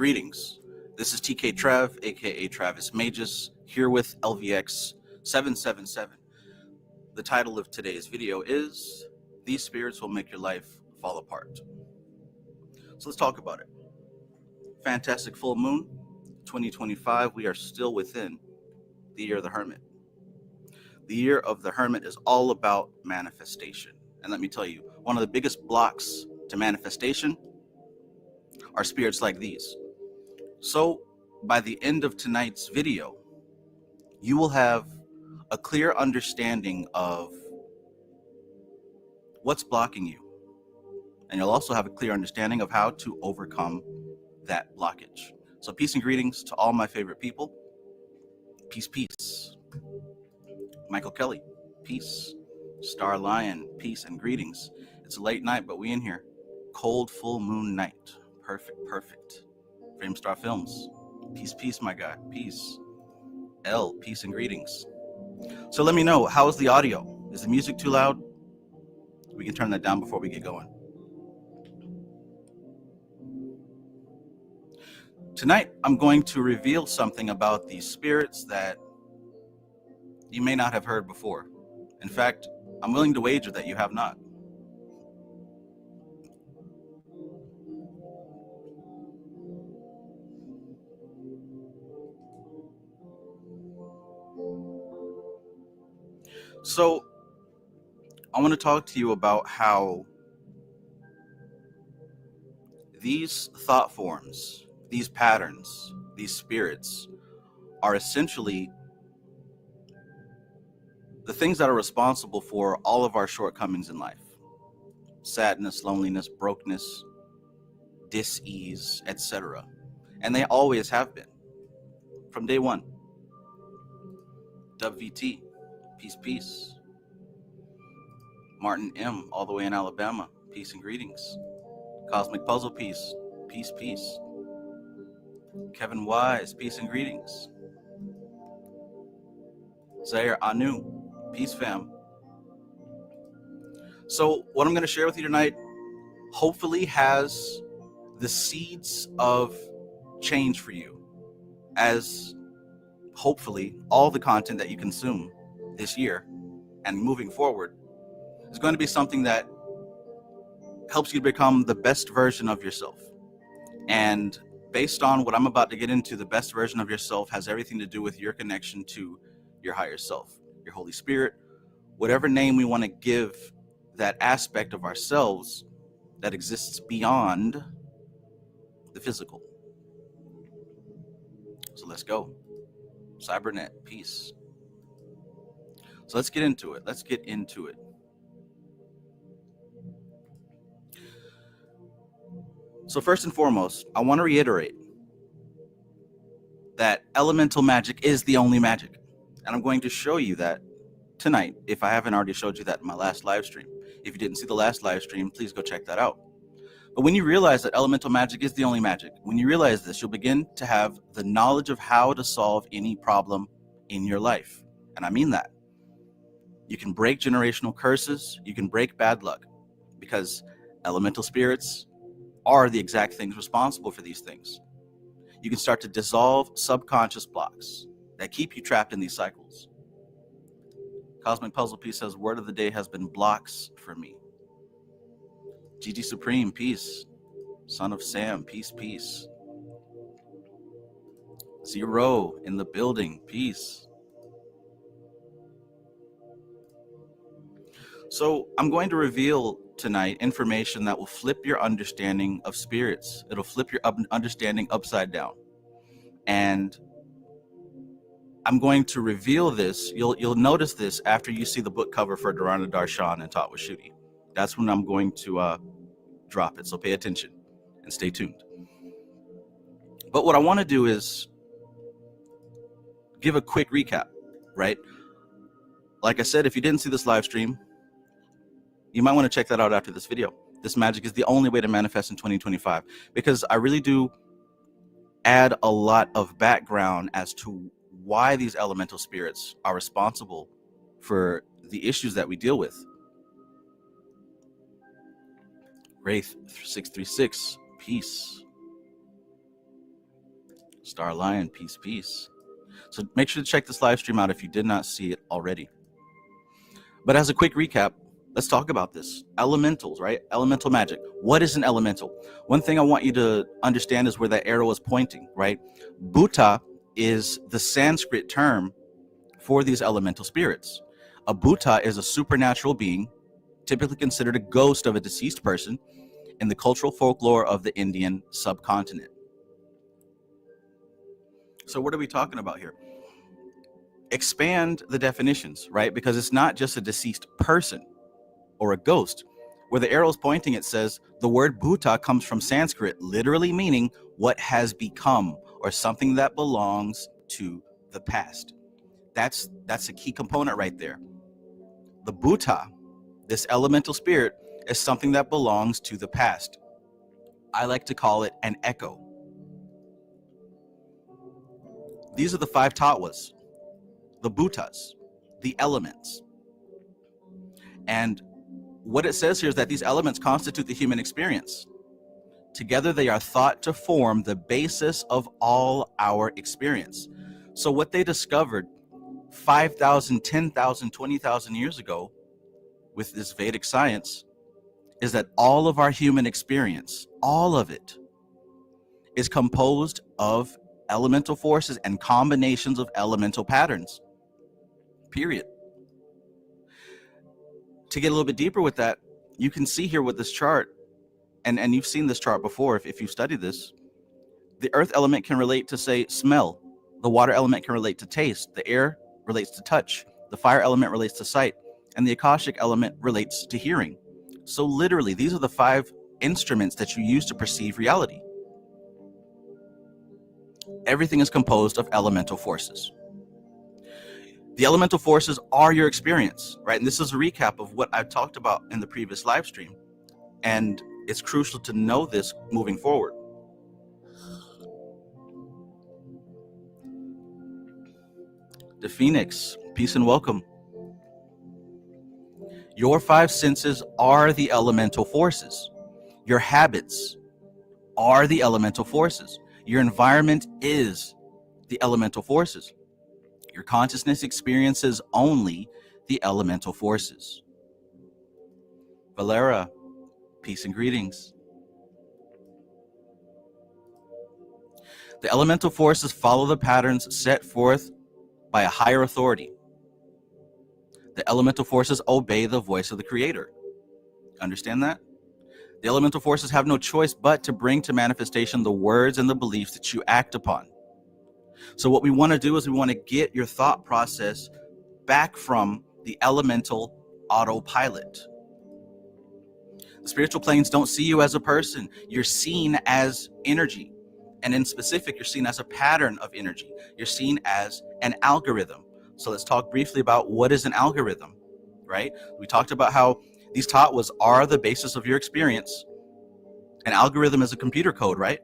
Greetings. This is TK Trav, aka Travis Magus, here with LVX777. The title of today's video is These Spirits Will Make Your Life Fall Apart. So let's talk about it. Fantastic full moon, 2025. We are still within the year of the Hermit. The year of the Hermit is all about manifestation. And let me tell you, one of the biggest blocks to manifestation are spirits like these. So by the end of tonight's video, you will have a clear understanding of what's blocking you. And you'll also have a clear understanding of how to overcome that blockage. So peace and greetings to all my favorite people. Peace, peace. Michael Kelly, peace. Star Lion, peace and greetings. It's a late night, but we in here. Cold full moon night. Perfect, perfect. Framestar Films, peace, peace, my guy, peace. L, peace and greetings. So let me know, how is the audio? Is the music too loud? We can turn that down before we get going. Tonight, I'm going to reveal something about these spirits that you may not have heard before. In fact, I'm willing to wager that you have not. So I want to talk to you about how these thought forms, these patterns, these spirits are essentially the things that are responsible for all of our shortcomings in life. Sadness, loneliness, brokenness, dis-ease, etc. And they always have been from day one. WVT, peace, peace. Martin M, all the way in Alabama, peace and greetings. Cosmic Puzzle Piece, peace, peace. Kevin Wise, peace and greetings. Zaire Anu, peace fam. So what I'm going to share with you tonight hopefully has the seeds of change for you, as hopefully all the content that you consume this year and moving forward is going to be something that helps you become the best version of yourself. And based on what I'm about to get into, the best version of yourself has everything to do with your connection to your higher self, your Holy Spirit, whatever name we want to give that aspect of ourselves that exists beyond the physical. So let's go. Cybernet, peace. So let's get into it. Let's get into it. So first and foremost, I want to reiterate that elemental magic is the only magic. And I'm going to show you that tonight, if I haven't already showed you that in my last live stream. If you didn't see the last live stream, please go check that out. But when you realize that elemental magic is the only magic, when you realize this, you'll begin to have the knowledge of how to solve any problem in your life. And I mean that. You can break generational curses, you can break bad luck, because elemental spirits are the exact things responsible for these things. You can start to dissolve subconscious blocks that keep you trapped in these cycles. Cosmic Puzzle Piece says, word of the day has been blocks for me. GG Supreme, peace. Son of Sam, peace, peace. Zero in the building, peace. So I'm going to reveal tonight information that will flip your understanding of spirits. It'll flip your understanding upside down. And I'm going to reveal this. You'll notice this after you see the book cover for Durana Darshan and Taught with Shooty. That's when I'm going to drop it. So pay attention and stay tuned. But what I want to do is give a quick recap, right? Like I said, if you didn't see this live stream, you might want to check that out after this video. This magic is the only way to manifest in 2025, because I really do add a lot of background as to why these elemental spirits are responsible for the issues that we deal with. Wraith 636, peace. Star Lion, peace, peace. So make sure to check this live stream out if you did not see it already. But as a quick recap, let's talk about this. Elementals, right? Elemental magic. What is an elemental? One thing I want you to understand is where that arrow is pointing, right? Bhuta is the Sanskrit term for these elemental spirits. A Bhuta is a supernatural being, typically considered a ghost of a deceased person in the cultural folklore of the Indian subcontinent. So what are we talking about here? Expand the definitions, right? Because it's not just a deceased person or a ghost. Where the arrow is pointing, it says the word Bhuta comes from Sanskrit, literally meaning what has become or something that belongs to the past. That's a key component right there. The Bhuta, this elemental spirit, is something that belongs to the past. I like to call it an echo. These are the 5 tattvas, the Bhutas, the elements. And what it says here is that these elements constitute the human experience. Together, they are thought to form the basis of all our experience. So what they discovered 5,000, 10,000, 20,000 years ago with this Vedic science is that all of our human experience, all of it, is composed of elemental forces and combinations of elemental patterns, period. To get a little bit deeper with that, you can see here with this chart, and you've seen this chart before if you've studied this, the earth element can relate to, say, smell. The water element can relate to taste. The air relates to touch. The fire element relates to sight. And the Akashic element relates to hearing. So literally, these are the 5 instruments that you use to perceive reality. Everything is composed of elemental forces. The elemental forces are your experience, right? And this is a recap of what I've talked about in the previous live stream. And it's crucial to know this moving forward. The Phoenix, peace and welcome. Your 5 senses are the elemental forces. Your habits are the elemental forces. Your environment is the elemental forces. Your consciousness experiences only the elemental forces. Valera, peace and greetings. The elemental forces follow the patterns set forth by a higher authority. The elemental forces obey the voice of the Creator. Understand that? The elemental forces have no choice but to bring to manifestation the words and the beliefs that you act upon. So what we want to do is we want to get your thought process back from the elemental autopilot. The spiritual planes don't see you as a person. You're seen as energy. And in specific, you're seen as a pattern of energy. You're seen as an algorithm. So let's talk briefly about what is an algorithm, right? We talked about how these tattvas are the basis of your experience. An algorithm is a computer code, right?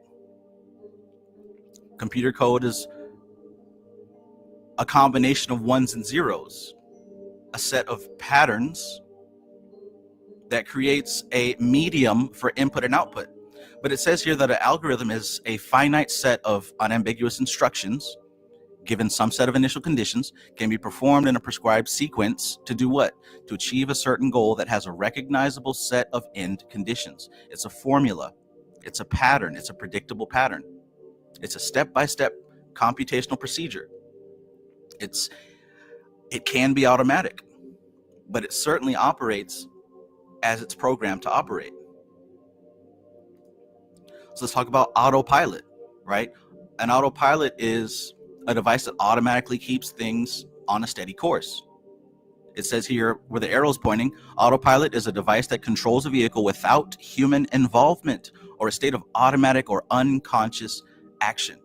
Computer code is a combination of ones and zeros, a set of patterns that creates a medium for input and output. But it says here that an algorithm is a finite set of unambiguous instructions given some set of initial conditions, can be performed in a prescribed sequence to do what? To achieve a certain goal that has a recognizable set of end conditions. It's a formula. It's a pattern. It's a predictable pattern. It's a step-by-step computational procedure. It can be automatic, but it certainly operates as it's programmed to operate. So let's talk about autopilot, right? An autopilot is a device that automatically keeps things on a steady course. It says here where the arrow is pointing, autopilot is a device that controls a vehicle without human involvement or a state of automatic or unconscious action.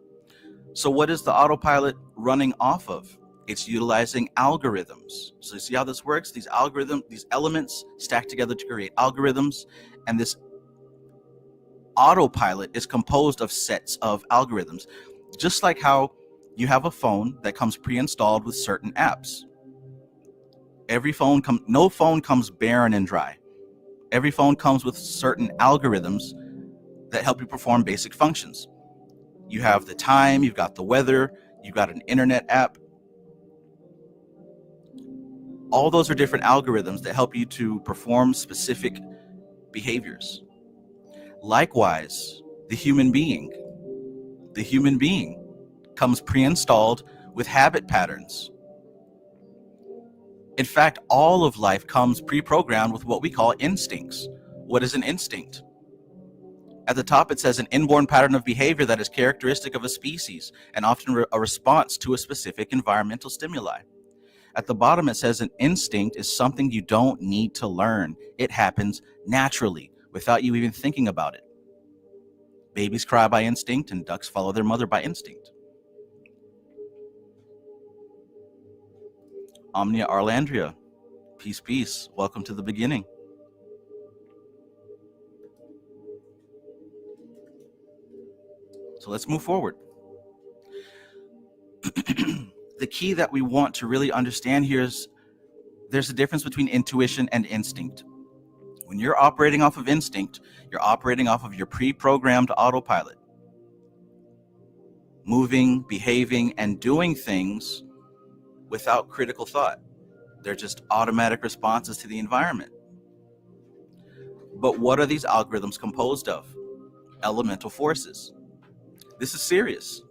So what is the autopilot running off of? It's utilizing algorithms. So you see how this works? These algorithms, these elements stack together to create algorithms, and this autopilot is composed of sets of algorithms. Just like how you have a phone that comes pre-installed with certain apps. No phone comes barren and dry. Every phone comes with certain algorithms that help you perform basic functions. You have the time, you've got the weather, you've got an internet app. All those are different algorithms that help you to perform specific behaviors. Likewise, the human being comes pre-installed with habit patterns. In fact, all of life comes pre-programmed with what we call instincts. What is an instinct? At the top, it says an inborn pattern of behavior that is characteristic of a species and often a response to a specific environmental stimuli. At the bottom, it says an instinct is something you don't need to learn. It happens naturally without you even thinking about it. Babies cry by instinct and ducks follow their mother by instinct. Omnia Arlandria, peace, peace. Welcome to the beginning. So let's move forward. The key that we want to really understand here is there's a difference between intuition and instinct. When you're operating off of instinct, you're operating off of your pre-programmed autopilot, moving, behaving, and doing things without critical thought. They're just automatic responses to the environment. But what are these algorithms composed of? Elemental forces. This is serious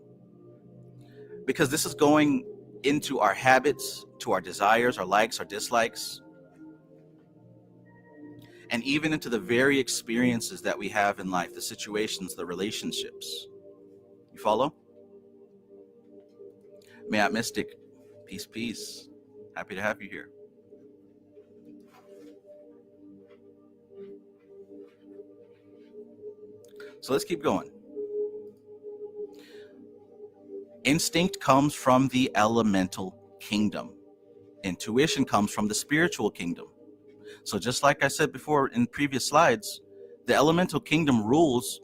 because this is going into our habits, to our desires, our likes, our dislikes, and even into the very experiences that we have in life, the situations, the relationships. You follow? Mayat Mystic, peace, peace. Happy to have you here. So let's keep going. Instinct comes from the elemental kingdom. Intuition comes from the spiritual kingdom. So just like I said before in previous slides, the elemental kingdom rules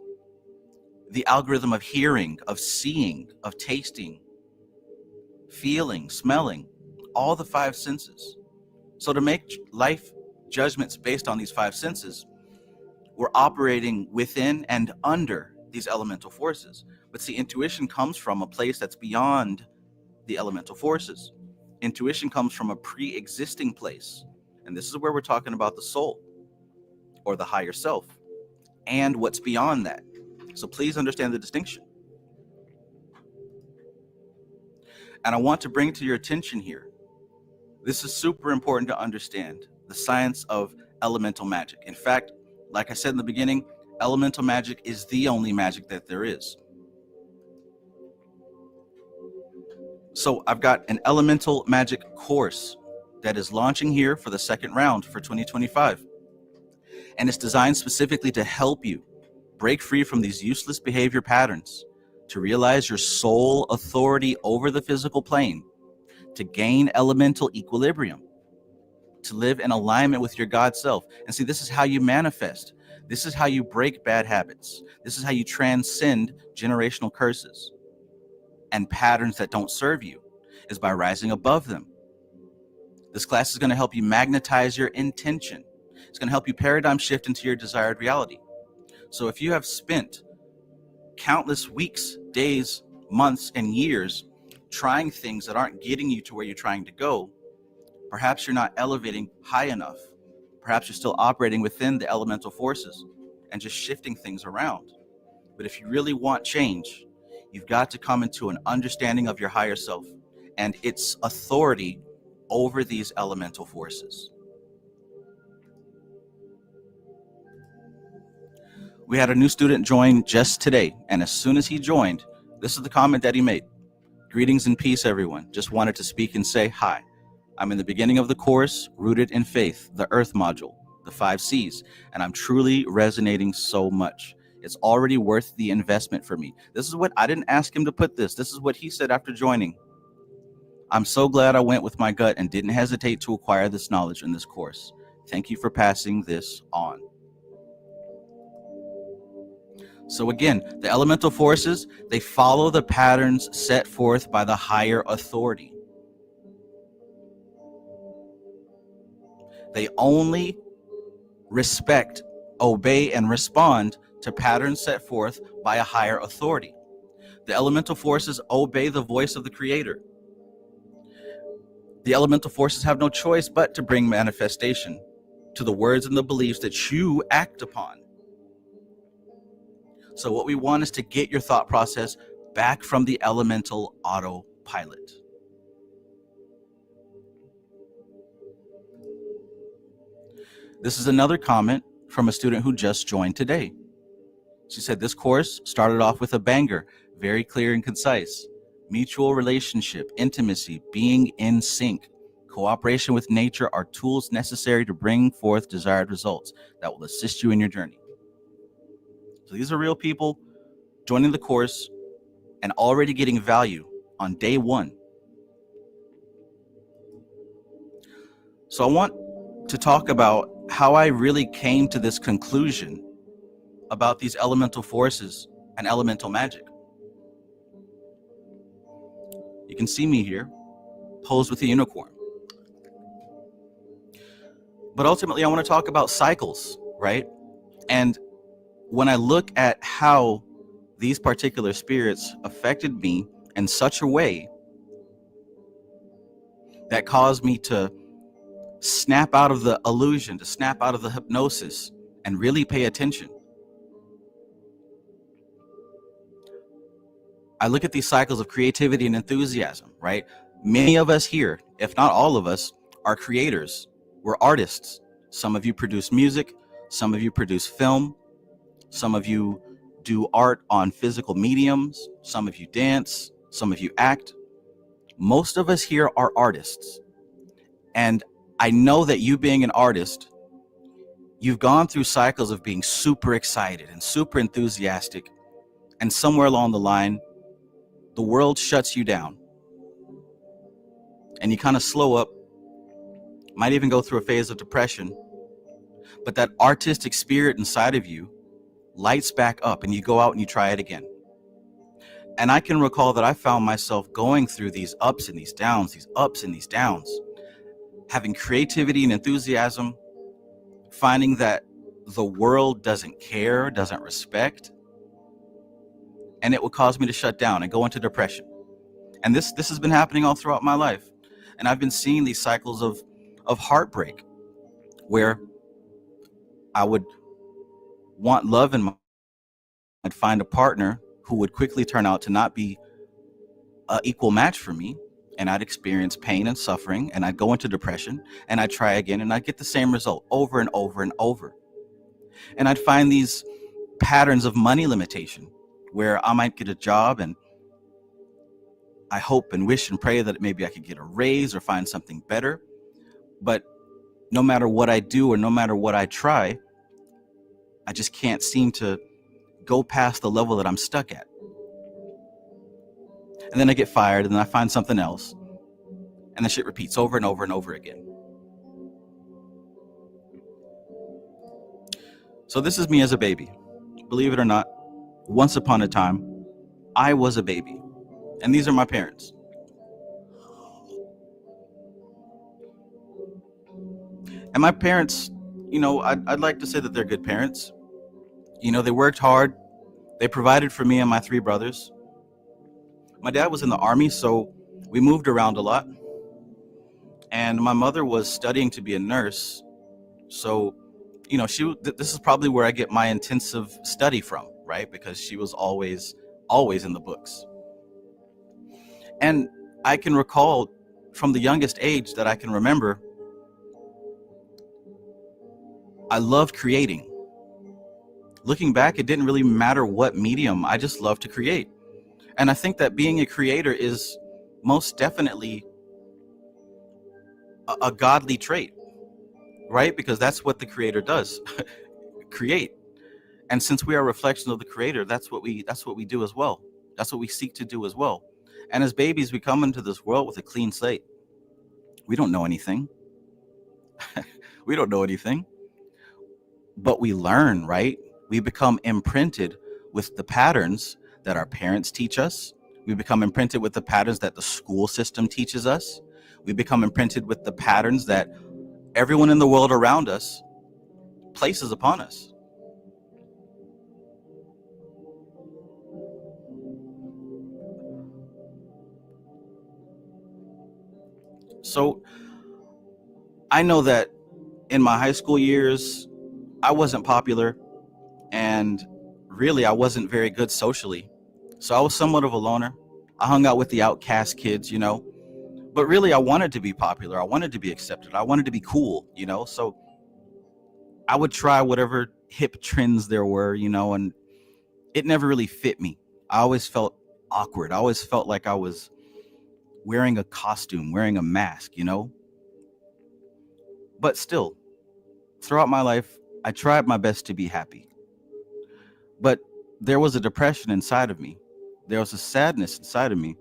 the algorithm of hearing, of seeing, of tasting, feeling, smelling, all the five senses. So to make life judgments based on these five senses, we're operating within and under these elemental forces. But see, intuition comes from a place that's beyond the elemental forces. Intuition comes from a pre-existing place. And this is where we're talking about the soul or the higher self and what's beyond that. So please understand the distinction. And I want to bring to your attention here, this is super important to understand, the science of elemental magic. In fact, like I said in the beginning, elemental magic is the only magic that there is. So I've got an elemental magic course that is launching here for the second round for 2025. And it's designed specifically to help you break free from these useless behavior patterns, to realize your soul authority over the physical plane, to gain elemental equilibrium, to live in alignment with your God self. And see, this is how you manifest. This is how you break bad habits. This is how you transcend generational curses and patterns that don't serve you, is by rising above them. This class is going to help you magnetize your intention. It's going to help you paradigm shift into your desired reality. So if you have spent countless weeks, days, months, and years trying things that aren't getting you to where you're trying to go, perhaps you're not elevating high enough. Perhaps you're still operating within the elemental forces and just shifting things around. But if you really want change, you've got to come into an understanding of your higher self and its authority over these elemental forces. We had a new student join just today, and as soon as he joined, this is the comment that he made. Greetings and peace, everyone. Just wanted to speak and say hi. I'm in the beginning of the course, Rooted in Faith, the Earth module, the 5 C's, and I'm truly resonating so much. It's already worth the investment for me. This is what I didn't ask him to put this. This is what he said after joining. I'm so glad I went with my gut and didn't hesitate to acquire this knowledge in this course. Thank you for passing this on. So again, the elemental forces, they follow the patterns set forth by the higher authority. They only respect, obey, and respond to patterns set forth by a higher authority. The elemental forces obey the voice of the creator. The elemental forces have no choice but to bring manifestation to the words and the beliefs that you act upon. So what we want is to get your thought process back from the elemental autopilot. This is another comment from a student who just joined today. She said, this course started off with a banger, very clear and concise. Mutual relationship, intimacy, being in sync, cooperation with nature are tools necessary to bring forth desired results that will assist you in your journey. So these are real people joining the course and already getting value on day one. So I want to talk about how I really came to this conclusion about these elemental forces and elemental magic. You can see me here, posed with a unicorn. But ultimately, I want to talk about cycles, right? And when I look at how these particular spirits affected me in such a way that caused me to snap out of the illusion, to snap out of the hypnosis, and really pay attention. I look at these cycles of creativity and enthusiasm, right? Many of us here, if not all of us, are creators. We're artists. Some of you produce music. Some of you produce film. Some of you do art on physical mediums. Some of you dance. Some of you act. Most of us here are artists. And I know that you being an artist, you've gone through cycles of being super excited and super enthusiastic. And somewhere along the line, the world shuts you down. And you kind of slow up, might even go through a phase of depression. But that artistic spirit inside of you lights back up and you go out and you try it again. And I can recall that I found myself going through these ups and these downs, these ups and these downs, having creativity and enthusiasm, finding that the world doesn't care, doesn't respect, and it would cause me to shut down and go into depression. And this has been happening all throughout my life. And I've been seeing these cycles of heartbreak where I would want love in my life. I'd find a partner who would quickly turn out to not be an equal match for me. And I'd experience pain and suffering, and I'd go into depression, and I'd try again, and I'd get the same result over and over and over. And I'd find these patterns of money limitation where I might get a job and I hope and wish and pray that maybe I could get a raise or find something better. But no matter what I do or no matter what I try, I just can't seem to go past the level that I'm stuck at. And then I get fired, and then I find something else, and the shit repeats over and over and over again. So this is me as a baby. Believe it or not, once upon a time, I was a baby. And these are my parents. And my parents, I'd like to say that they're good parents. They worked hard. They provided for me and my three brothers. My dad was in the Army, so we moved around a lot. And my mother was studying to be a nurse. So, this is probably where I get my intensive study from, right? Because she was always in the books. And I can recall from the youngest age that I can remember, I loved creating. Looking back, it didn't really matter what medium. I just loved to create. And I think that being a creator is most definitely a godly trait, right? Because that's what the creator does, create. And since we are a reflection of the creator, that's what we do as well. That's what we seek to do as well. And as babies, we come into this world with a clean slate. We don't know anything. We don't know anything. But we learn, right? We become imprinted with the patterns that our parents teach us. We become imprinted with the patterns that the school system teaches us. We become imprinted with the patterns that everyone in the world around us places upon us. So I know that in my high school years, I wasn't popular, and really I wasn't very good socially. So I was somewhat of a loner. I hung out with the outcast kids, but really I wanted to be popular. I wanted to be accepted. I wanted to be cool, So I would try whatever hip trends there were, and it never really fit me. I always felt awkward. I always felt like I was wearing a costume, wearing a mask, But still, throughout my life, I tried my best to be happy. But there was a depression inside of me. There was a sadness inside of me.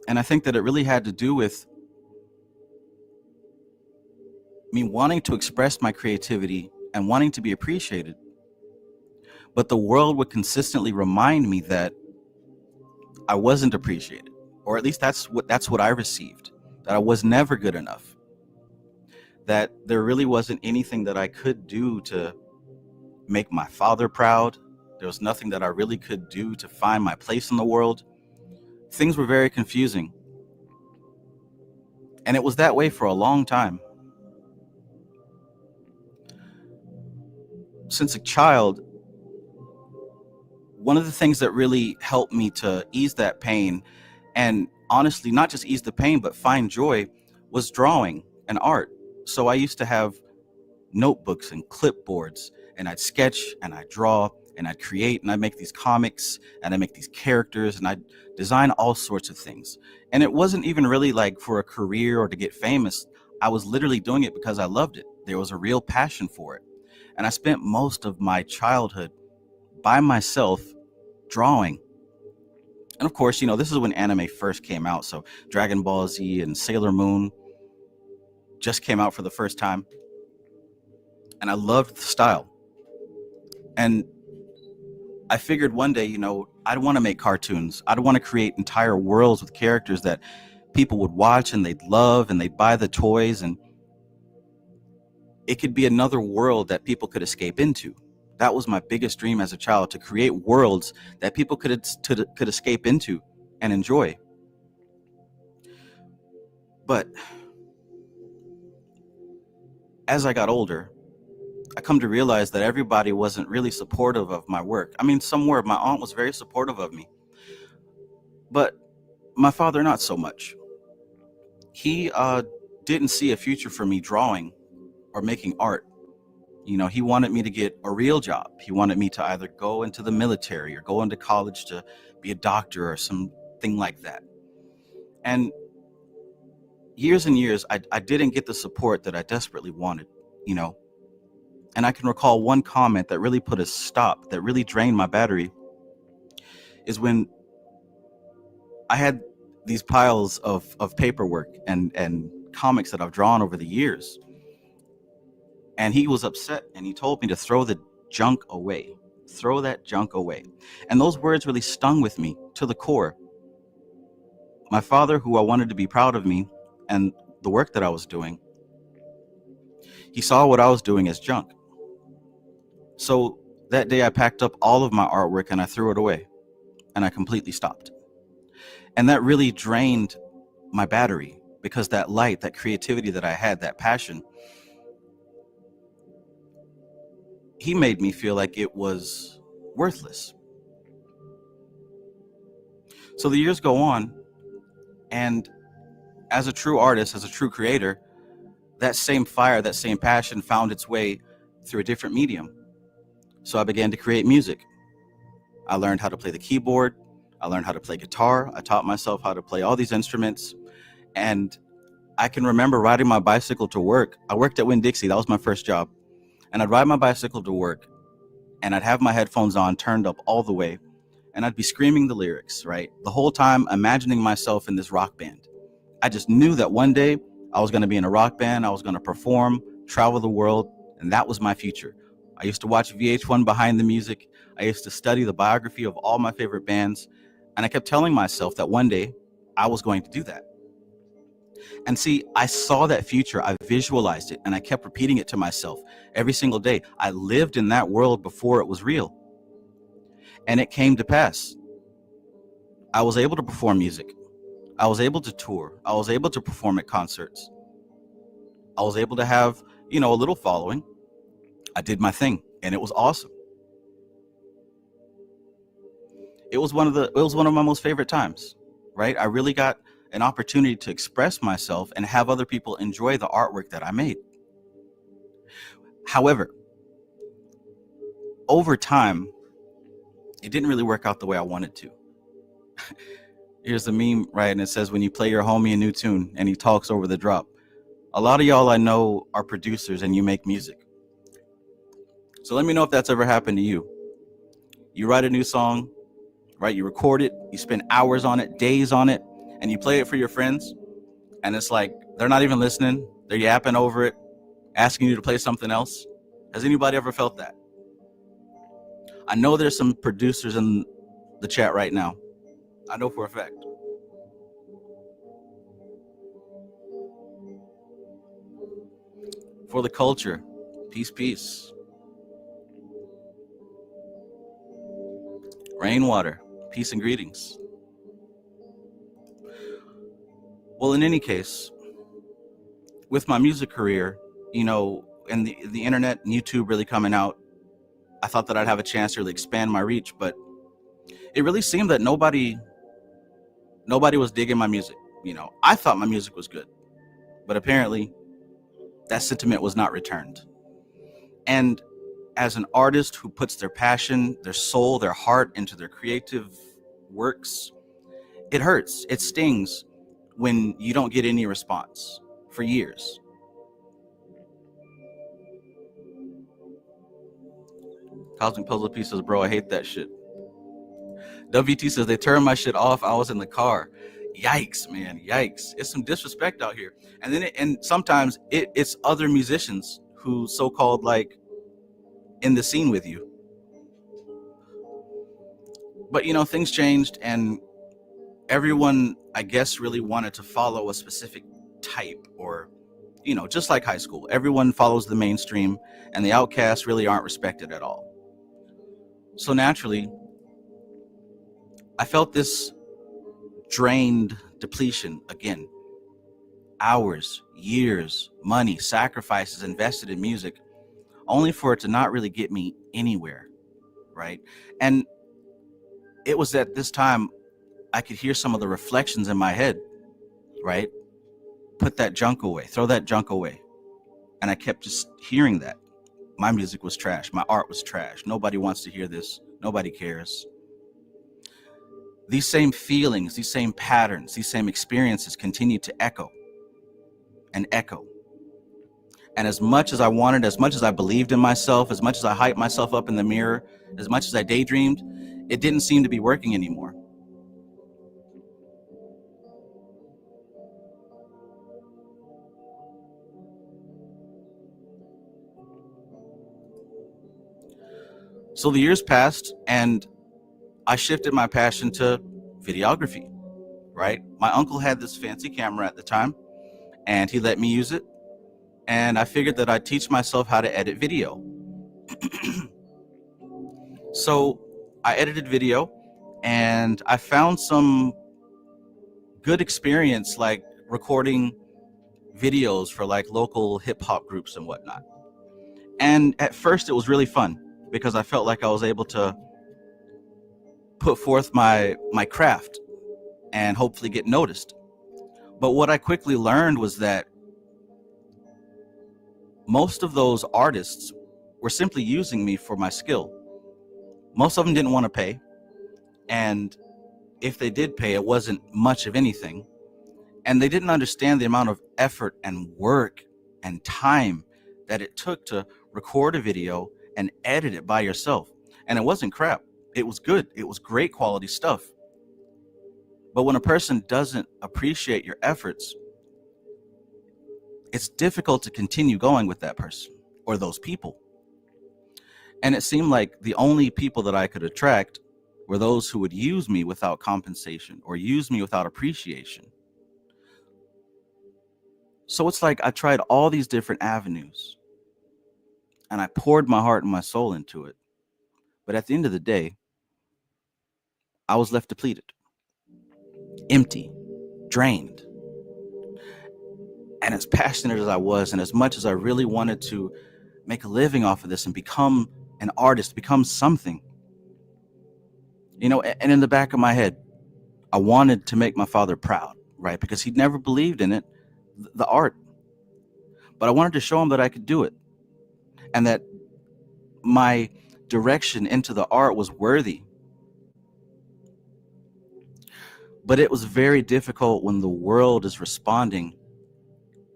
And I think that it really had to do with me wanting to express my creativity and wanting to be appreciated. But the world would consistently remind me that I wasn't appreciated, or at least that's what I received, that I was never good enough, that there really wasn't anything that I could do to make my father proud. There was nothing that I really could do to find my place in the world. Things were very confusing. And it was that way for a long time. Since a child, one of the things that really helped me to ease that pain, and honestly, not just ease the pain, but find joy, was drawing and art. So I used to have notebooks and clipboards, and I'd sketch and I'd draw and I'd create and I'd make these comics and I'd make these characters and I'd design all sorts of things. And it wasn't even really like for a career or to get famous. I was literally doing it because I loved it. There was a real passion for it. And I spent most of my childhood by myself drawing. And of course, this is when anime first came out. So Dragon Ball Z and Sailor Moon just came out for the first time. And I loved the style. And I figured one day, I'd want to make cartoons. I'd want to create entire worlds with characters that people would watch and they'd love and they'd buy the toys. And it could be another world that people could escape into. That was my biggest dream as a child, to create worlds that people could escape into and enjoy. But as I got older, I come to realize that everybody wasn't really supportive of my work. I mean, some were. My aunt was very supportive of me, but my father, not so much. He didn't see a future for me drawing or making art. He wanted me to get a real job. He wanted me to either go into the military or go into college to be a doctor or something like that. And years and years, I didn't get the support that I desperately wanted, And I can recall one comment that really put a stop, that really drained my battery, is when I had these piles of paperwork and comics that I've drawn over the years. And he was upset and he told me to throw the junk away. Throw that junk away. And those words really stung with me to the core. My father, who I wanted to be proud of me and the work that I was doing, he saw what I was doing as junk. So that day I packed up all of my artwork and I threw it away, and I completely stopped. And that really drained my battery, because that light, that creativity that I had, that passion, he made me feel like it was worthless. So the years go on, and as a true artist, as a true creator, that same fire, that same passion found its way through a different medium. So I began to create music. I learned how to play the keyboard. I learned how to play guitar. I taught myself how to play all these instruments. And I can remember riding my bicycle to work. I worked at Winn-Dixie. That was my first job. And I'd ride my bicycle to work, and I'd have my headphones on, turned up all the way, and I'd be screaming the lyrics, right? The whole time imagining myself in this rock band. I just knew that one day I was going to be in a rock band. I was going to perform, travel the world, and that was my future. I used to watch VH1 Behind the Music. I used to study the biography of all my favorite bands. And I kept telling myself that one day I was going to do that. And see, I saw that future. I visualized it, and I kept repeating it to myself every single day. I lived in that world before it was real. And it came to pass. I was able to perform music. I was able to tour. I was able to perform at concerts. I was able to have, a little following. I did my thing, and it was awesome. It was one of my most favorite times, right? I really got an opportunity to express myself and have other people enjoy the artwork that I made. However, over time, it didn't really work out the way I wanted to. Here's the meme, right? And it says, when you play your homie a new tune and he talks over the drop. A lot of y'all I know are producers and you make music. So let me know if that's ever happened to you. You write a new song, right? You record it, you spend hours on it, days on it, and you play it for your friends. And it's like, they're not even listening. They're yapping over it, asking you to play something else. Has anybody ever felt that? I know there's some producers in the chat right now. I know for a fact. For the culture, peace, peace. Rainwater, peace and greetings. Well, in any case, with my music career, and the internet and YouTube really coming out, I thought that I'd have a chance to really expand my reach, but it really seemed that nobody was digging my music. I thought my music was good, but apparently that sentiment was not returned. And as an artist who puts their passion, their soul, their heart into their creative works, it hurts, it stings when you don't get any response for years. Cosmic Puzzle Pieces, bro, I hate that shit. WT says, they turned my shit off. I was in the car. Yikes, man, yikes. It's some disrespect out here. And then sometimes it's other musicians who so-called like in the scene with you. But things changed, and everyone, I guess, really wanted to follow a specific type, or just like high school, everyone follows the mainstream, and the outcasts really aren't respected at all. So naturally, I felt this drained depletion again. Hours, years, money, sacrifices invested in music, only for it to not really get me anywhere, right? And it was at this time I could hear some of the reflections in my head, right? Put that junk away, throw that junk away. And I kept just hearing that. My music was trash. My art was trash. Nobody wants to hear this. Nobody cares. These same feelings, these same patterns, these same experiences continue to echo and echo. And as much as I wanted, as much as I believed in myself, as much as I hyped myself up in the mirror, as much as I daydreamed, it didn't seem to be working anymore. So the years passed, and I shifted my passion to videography, right? My uncle had this fancy camera at the time, and he let me use it. And I figured that I'd teach myself how to edit video. So I edited video, and I found some good experience, like recording videos for like local hip hop groups and whatnot. And at first it was really fun because I felt like I was able to put forth my craft and hopefully get noticed. But what I quickly learned was that most of those artists were simply using me for my skill. Most of them didn't want to pay. And if they did pay, it wasn't much of anything. And they didn't understand the amount of effort and work and time that it took to record a video and edit it by yourself. And it wasn't crap. It was good. It was great quality stuff. But when a person doesn't appreciate your efforts, it's difficult to continue going with that person or those people. And it seemed like the only people that I could attract were those who would use me without compensation or use me without appreciation. So it's like I tried all these different avenues and I poured my heart and my soul into it. But at the end of the day, I was left depleted, empty. drained. And as passionate as I was, and as much as I really wanted to make a living off of this and become an artist, become something, and in the back of my head, I wanted to make my father proud, right? Because he'd never believed in it, the art. But I wanted to show him that I could do it, and that my direction into the art was worthy. But it was very difficult when the world is responding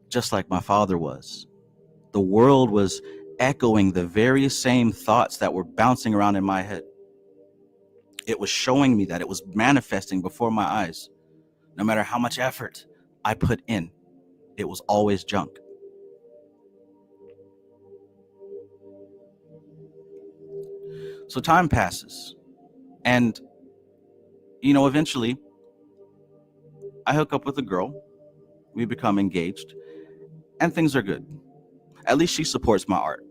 just like my father was. The world was echoing the very same thoughts that were bouncing around in my head. It was showing me that it was manifesting before my eyes. No matter how much effort I put in, it was always junk. So time passes, and eventually I hook up with a girl. We become engaged, and things are good. At least she supports my art,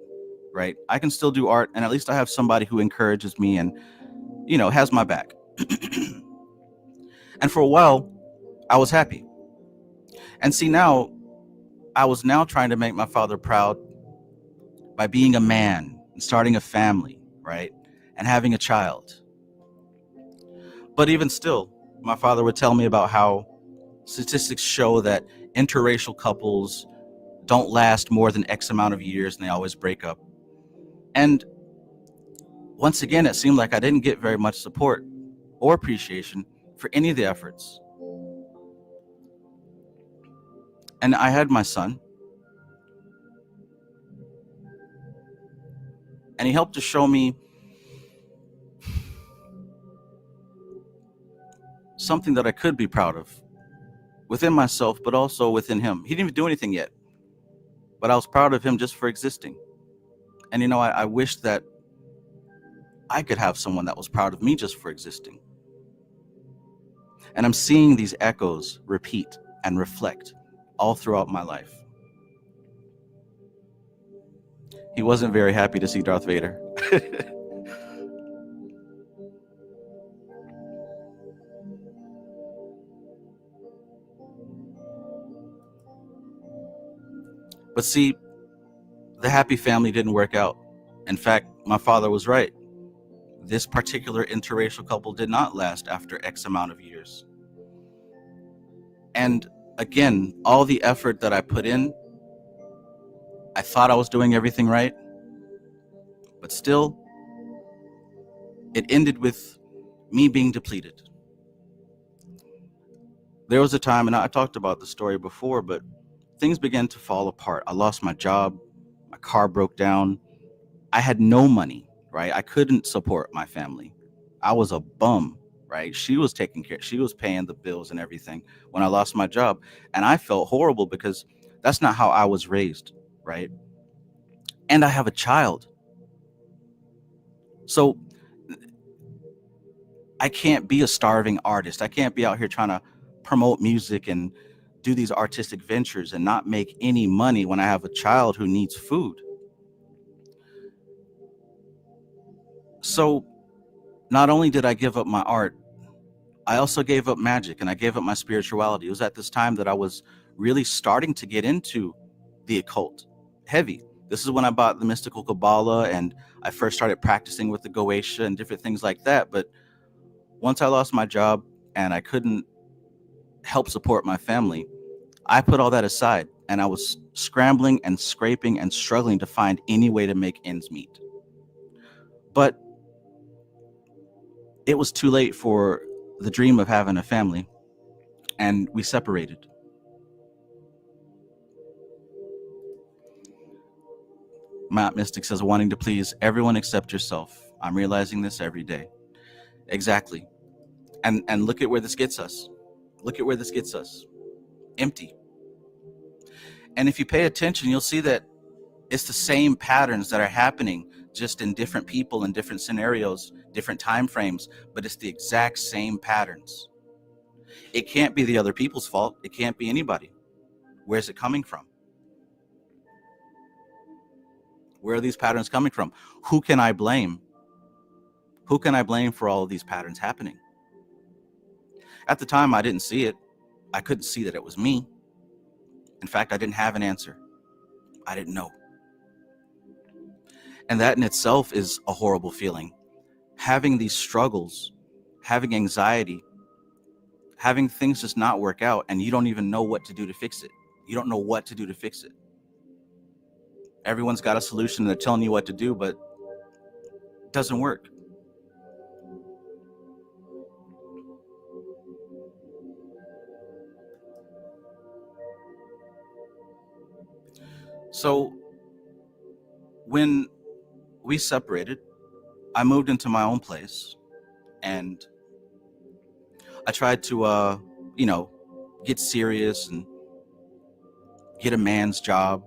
right? I can still do art, and at least I have somebody who encourages me and has my back. And for a while I was happy. And see, now I was now trying to make my father proud by being a man and starting a family, right? And having a child. But even still, my father would tell me about how statistics show that interracial couples don't last more than X amount of years, and they always break up. And once again, it seemed like I didn't get very much support or appreciation for any of the efforts. And I had my son, and he helped to show me something that I could be proud of within myself, but also within him. He didn't even do anything yet, but I was proud of him just for existing. And I wish that I could have someone that was proud of me just for existing. And I'm seeing these echoes repeat and reflect all throughout my life. He wasn't very happy to see Darth Vader. But see, the happy family didn't work out. In fact, my father was right. This particular interracial couple did not last after X amount of years. And again, all the effort that I put in, I thought I was doing everything right, but still, it ended with me being depleted. There was a time, and I talked about the story before, but things began to fall apart. I lost my job, my car broke down, I had no money, right? I couldn't support my family. I was a bum, right? She was taking care, she was paying the bills and everything when I lost my job. And I felt horrible because that's not how I was raised, right? And I have a child. So I can't be a starving artist. I can't be out here trying to promote music and do these artistic ventures and not make any money when I have a child who needs food. So not only did I give up my art, I also gave up magic, and I gave up my spirituality. It was at this time that I was really starting to get into the occult heavy. This is when I bought the mystical Kabbalah, and I first started practicing with the goetic and different things like that. But once I lost my job and I couldn't help support my family, I put all that aside, and I was scrambling and scraping and struggling to find any way to make ends meet. But it was too late for the dream of having a family, and we separated. Matt Mystic says, wanting to please everyone except yourself. I'm realizing this every day. Exactly. And look at where this gets us. Look at where this gets us. Empty. And if you pay attention, you'll see that it's the same patterns that are happening, just in different people and different scenarios, different time frames, but it's the exact same patterns. It can't be the other people's fault. It can't be anybody. Where's it coming from? Where are these patterns coming from? Who can I blame? Who can I blame for all of these patterns happening? At the time, I didn't see it. I couldn't see that it was me. In fact, I didn't have an answer. I didn't know. And that in itself is a horrible feeling. Having these struggles, having anxiety, having things just not work out, and you don't even know what to do to fix it. You don't know what to do to fix it. Everyone's got a solution. They're telling you what to do, but it doesn't work. So when we separated, I moved into my own place, and I tried to, get serious and get a man's job,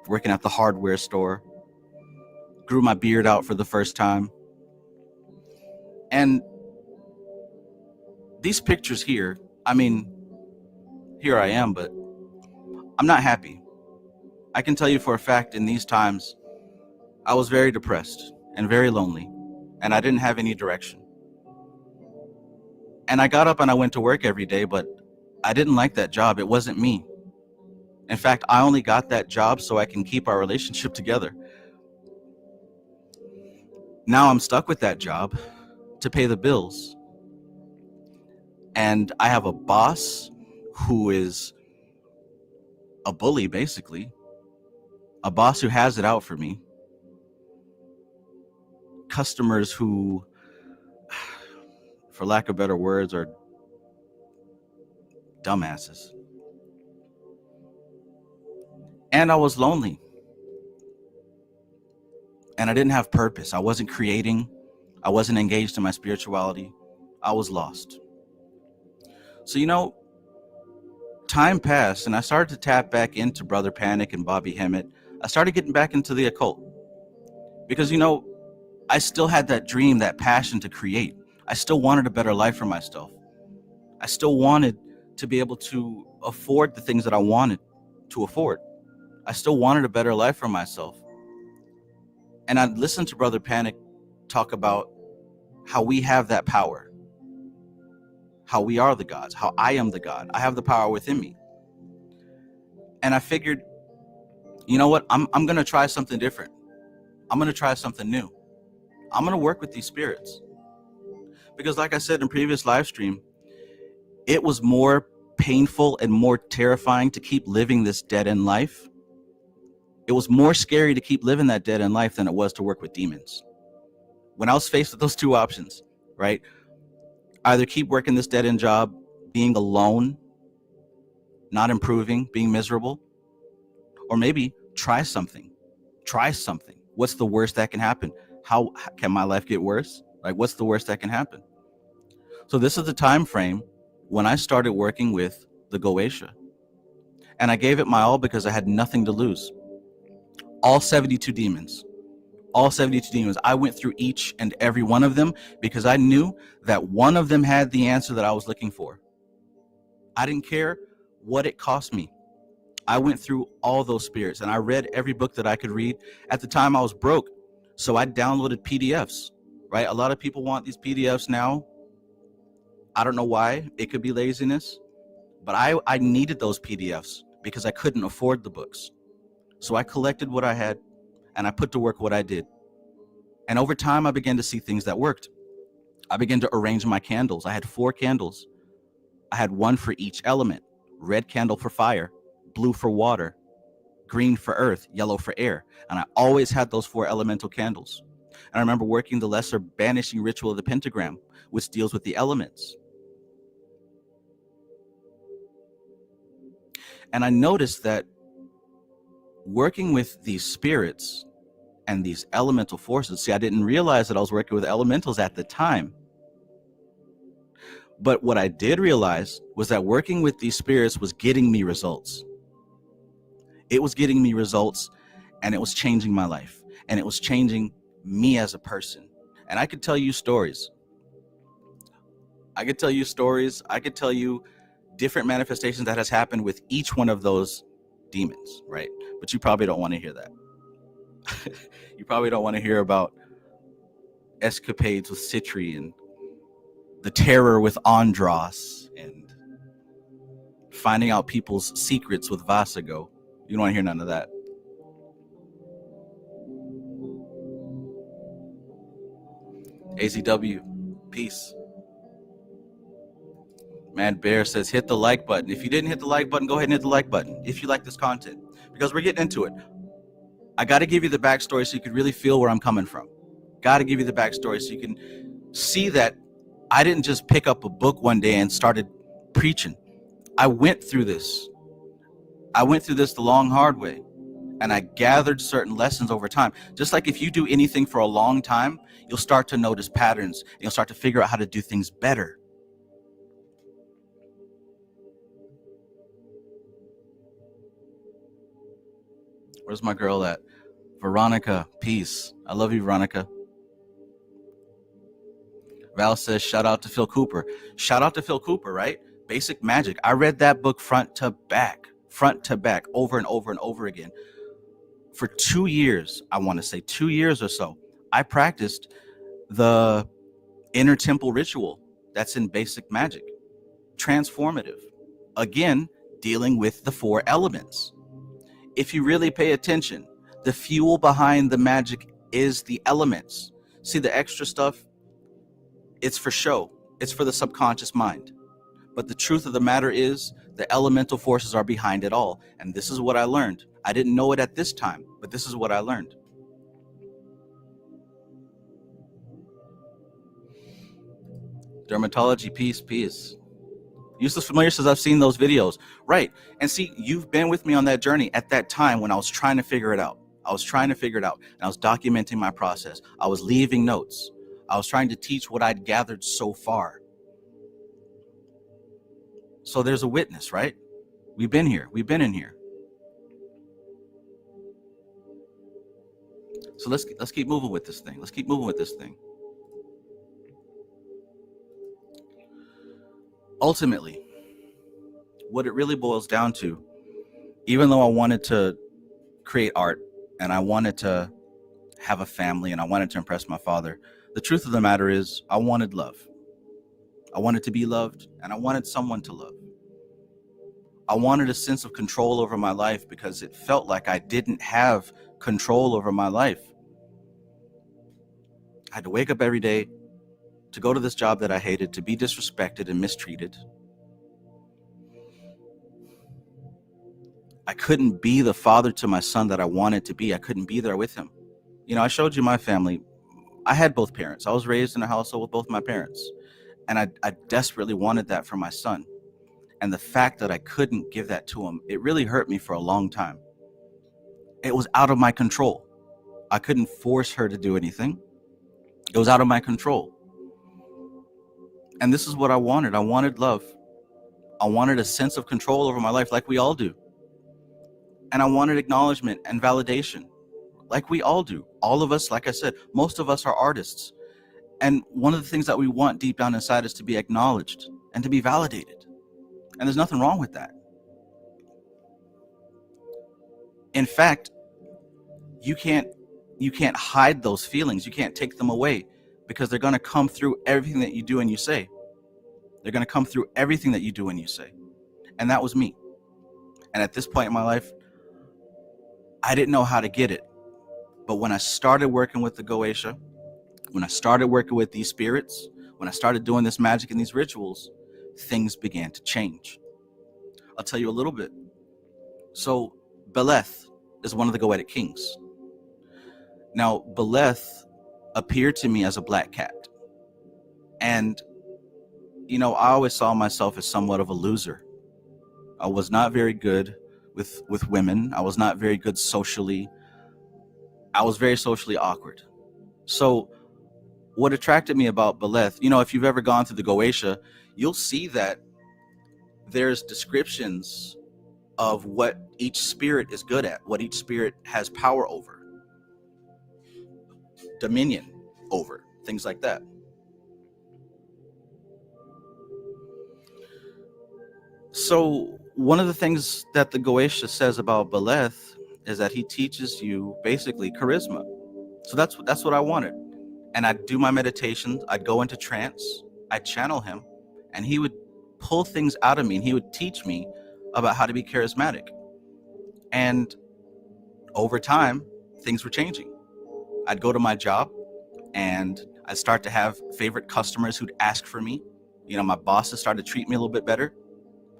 working at the hardware store. Grew my beard out for the first time. And these pictures here, here I am, but I'm not happy. I can tell you for a fact in these times, I was very depressed and very lonely, and I didn't have any direction. And I got up and I went to work every day, but I didn't like that job. It wasn't me. In fact, I only got that job so I can keep our relationship together. Now I'm stuck with that job to pay the bills. And I have a boss who is a bully, basically. A boss who has it out for me. Customers who, for lack of better words, are dumbasses. And I was lonely. And I didn't have purpose. I wasn't creating. I wasn't engaged in my spirituality. I was lost. So, time passed and I started to tap back into Brother Panic and Bobby Hemmett. I started getting back into the occult. Because, I still had that dream, that passion to create. I still wanted a better life for myself. I still wanted to be able to afford the things that I wanted to afford. I still wanted a better life for myself. And I listened to Brother Panic talk about how we have that power, how we are the gods, how I am the God. I have the power within me. And I figured, you know what? I'm going to try something different. I'm going to try something new. I'm going to work with these spirits. Because like I said in previous live stream, it was more painful and more terrifying to keep living this dead-end life. It was more scary to keep living that dead-end life than it was to work with demons. When I was faced with those two options, right? Either keep working this dead-end job, being alone, not improving, being miserable, or maybe try something. Try something. What's the worst that can happen? How can my life get worse? Like, what's the worst that can happen? So this is the time frame when I started working with the Goetia. And I gave it my all because I had nothing to lose. All 72 demons. All 72 demons. I went through each and every one of them because I knew that one of them had the answer that I was looking for. I didn't care what it cost me. I went through all those spirits and I read every book that I could read. At the time I was broke, so I downloaded PDFs, right? A lot of people want these PDFs now. I don't know why. It could be laziness, but I needed those PDFs because I couldn't afford the books. So I collected what I had and I put to work what I did. And over time, I began to see things that worked. I began to arrange my candles. I had 4 candles. I had one for each element. Red candle for fire, blue for water, green for earth, yellow for air. And I always had those 4 elemental candles. And I remember working the lesser banishing ritual of the pentagram, which deals with the elements. And I noticed that working with these spirits and these elemental forces, see, I didn't realize that I was working with elementals at the time. But what I did realize was that working with these spirits was getting me results. It was getting me results, and it was changing my life, and it was changing me as a person. And I could tell you stories. I could tell you different manifestations that has happened with each one of those demons, right? But you probably don't want to hear that. You probably don't want to hear about escapades with Citri and the terror with Andros and finding out people's secrets with Vasago. You don't want to hear none of that. AZW, peace. Mad Bear says, hit the like button. If you didn't hit the like button, go ahead and hit the like button if you like this content, because we're getting into it. I got to give you the backstory so you can really feel where I'm coming from. Got to give you the backstory so you can see that I didn't just pick up a book one day and started preaching. I went through this. I went through this the long, hard way, and I gathered certain lessons over time. Just like if you do anything for a long time, you'll start to notice patterns. And you'll start to figure out how to do things better. Where's my girl at? Veronica, peace. I love you, Veronica. Val says, shout out to Phil Cooper. Shout out to Phil Cooper, right? Basic Magic. I read that book front to back, over and over and over again. For 2 years, I want to say 2 years or so, I practiced the inner temple ritual that's in Basic Magic. Transformative. Again, dealing with the 4 elements. If you really pay attention, the fuel behind the magic is the elements. See, the extra stuff, it's for show. It's for the subconscious mind. But the truth of the matter is the elemental forces are behind it all. And this is what I learned. I didn't know it at this time, but this is what I learned. Dermatology, peace. Useless Familiar says, I've seen those videos. Right. And see, you've been with me on that journey at that time when I was trying to figure it out. And I was documenting my process. I was leaving notes. I was trying to teach what I'd gathered so far. So there's a witness, right? We've been here. We've been in here. So let's keep moving with this thing. Ultimately, what it really boils down to, even though I wanted to create art and I wanted to have a family and I wanted to impress my father, the truth of the matter is I wanted love. I wanted to be loved, and I wanted someone to love. I wanted a sense of control over my life because it felt like I didn't have control over my life. I had to wake up every day to go to this job that I hated, to be disrespected and mistreated. I couldn't be the father to my son that I wanted to be. I couldn't be there with him. You know, I showed you my family. I had both parents. I was raised in a household with both my parents. And I desperately wanted that for my son. And the fact that I couldn't give that to him, it really hurt me for a long time. It was out of my control. I couldn't force her to do anything. It was out of my control. And this is what I wanted. I wanted love. I wanted a sense of control over my life like we all do. And I wanted acknowledgement and validation like we all do. All of us, like I said, most of us are artists. And one of the things that we want deep down inside is to be acknowledged and to be validated. And there's nothing wrong with that. In fact, you can't hide those feelings. You can't take them away because they're going to come through everything that you do and you say. They're going to come through everything that you do and you say. And that was me. And at this point in my life, I didn't know how to get it. But when I started working with the Goetia, when I started working with these spirits, when I started doing this magic and these rituals, things began to change. I'll tell you a little bit. So Beleth is one of the goetic kings. Now, Beleth appeared to me as a black cat. And, you know, I always saw myself as somewhat of a loser. I was not very good with women. I was not very good socially. I was very socially awkward. So what attracted me about Beleth, you know, if you've ever gone through the Goetia, you'll see that there's descriptions of what each spirit is good at, what each spirit has power over, dominion over, things like that. So one of the things that the Goetia says about Beleth is that he teaches you basically charisma. So that's what I wanted. And I'd do my meditations, I'd go into trance, I'd channel him, and he would pull things out of me, and he would teach me about how to be charismatic. And over time, things were changing. I'd go to my job and I'd start to have favorite customers who'd ask for me. You know, my bosses started to treat me a little bit better.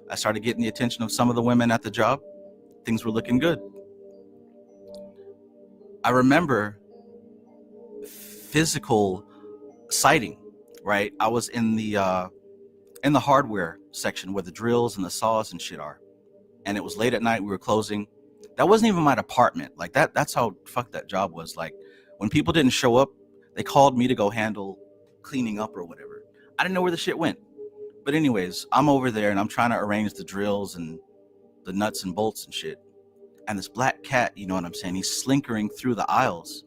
I started getting the attention of some of the women at the job. Things were looking good. I remember physical sighting, right? I was in the hardware section where the drills and the saws and shit are. And it was late at night, we were closing. That wasn't even my department. Like that's how fucked that job was. Like when people didn't show up, they called me to go handle cleaning up or whatever. I didn't know where the shit went. But anyways, I'm over there and I'm trying to arrange the drills and the nuts and bolts and shit. And this black cat, you know what I'm saying? He's slinkering through the aisles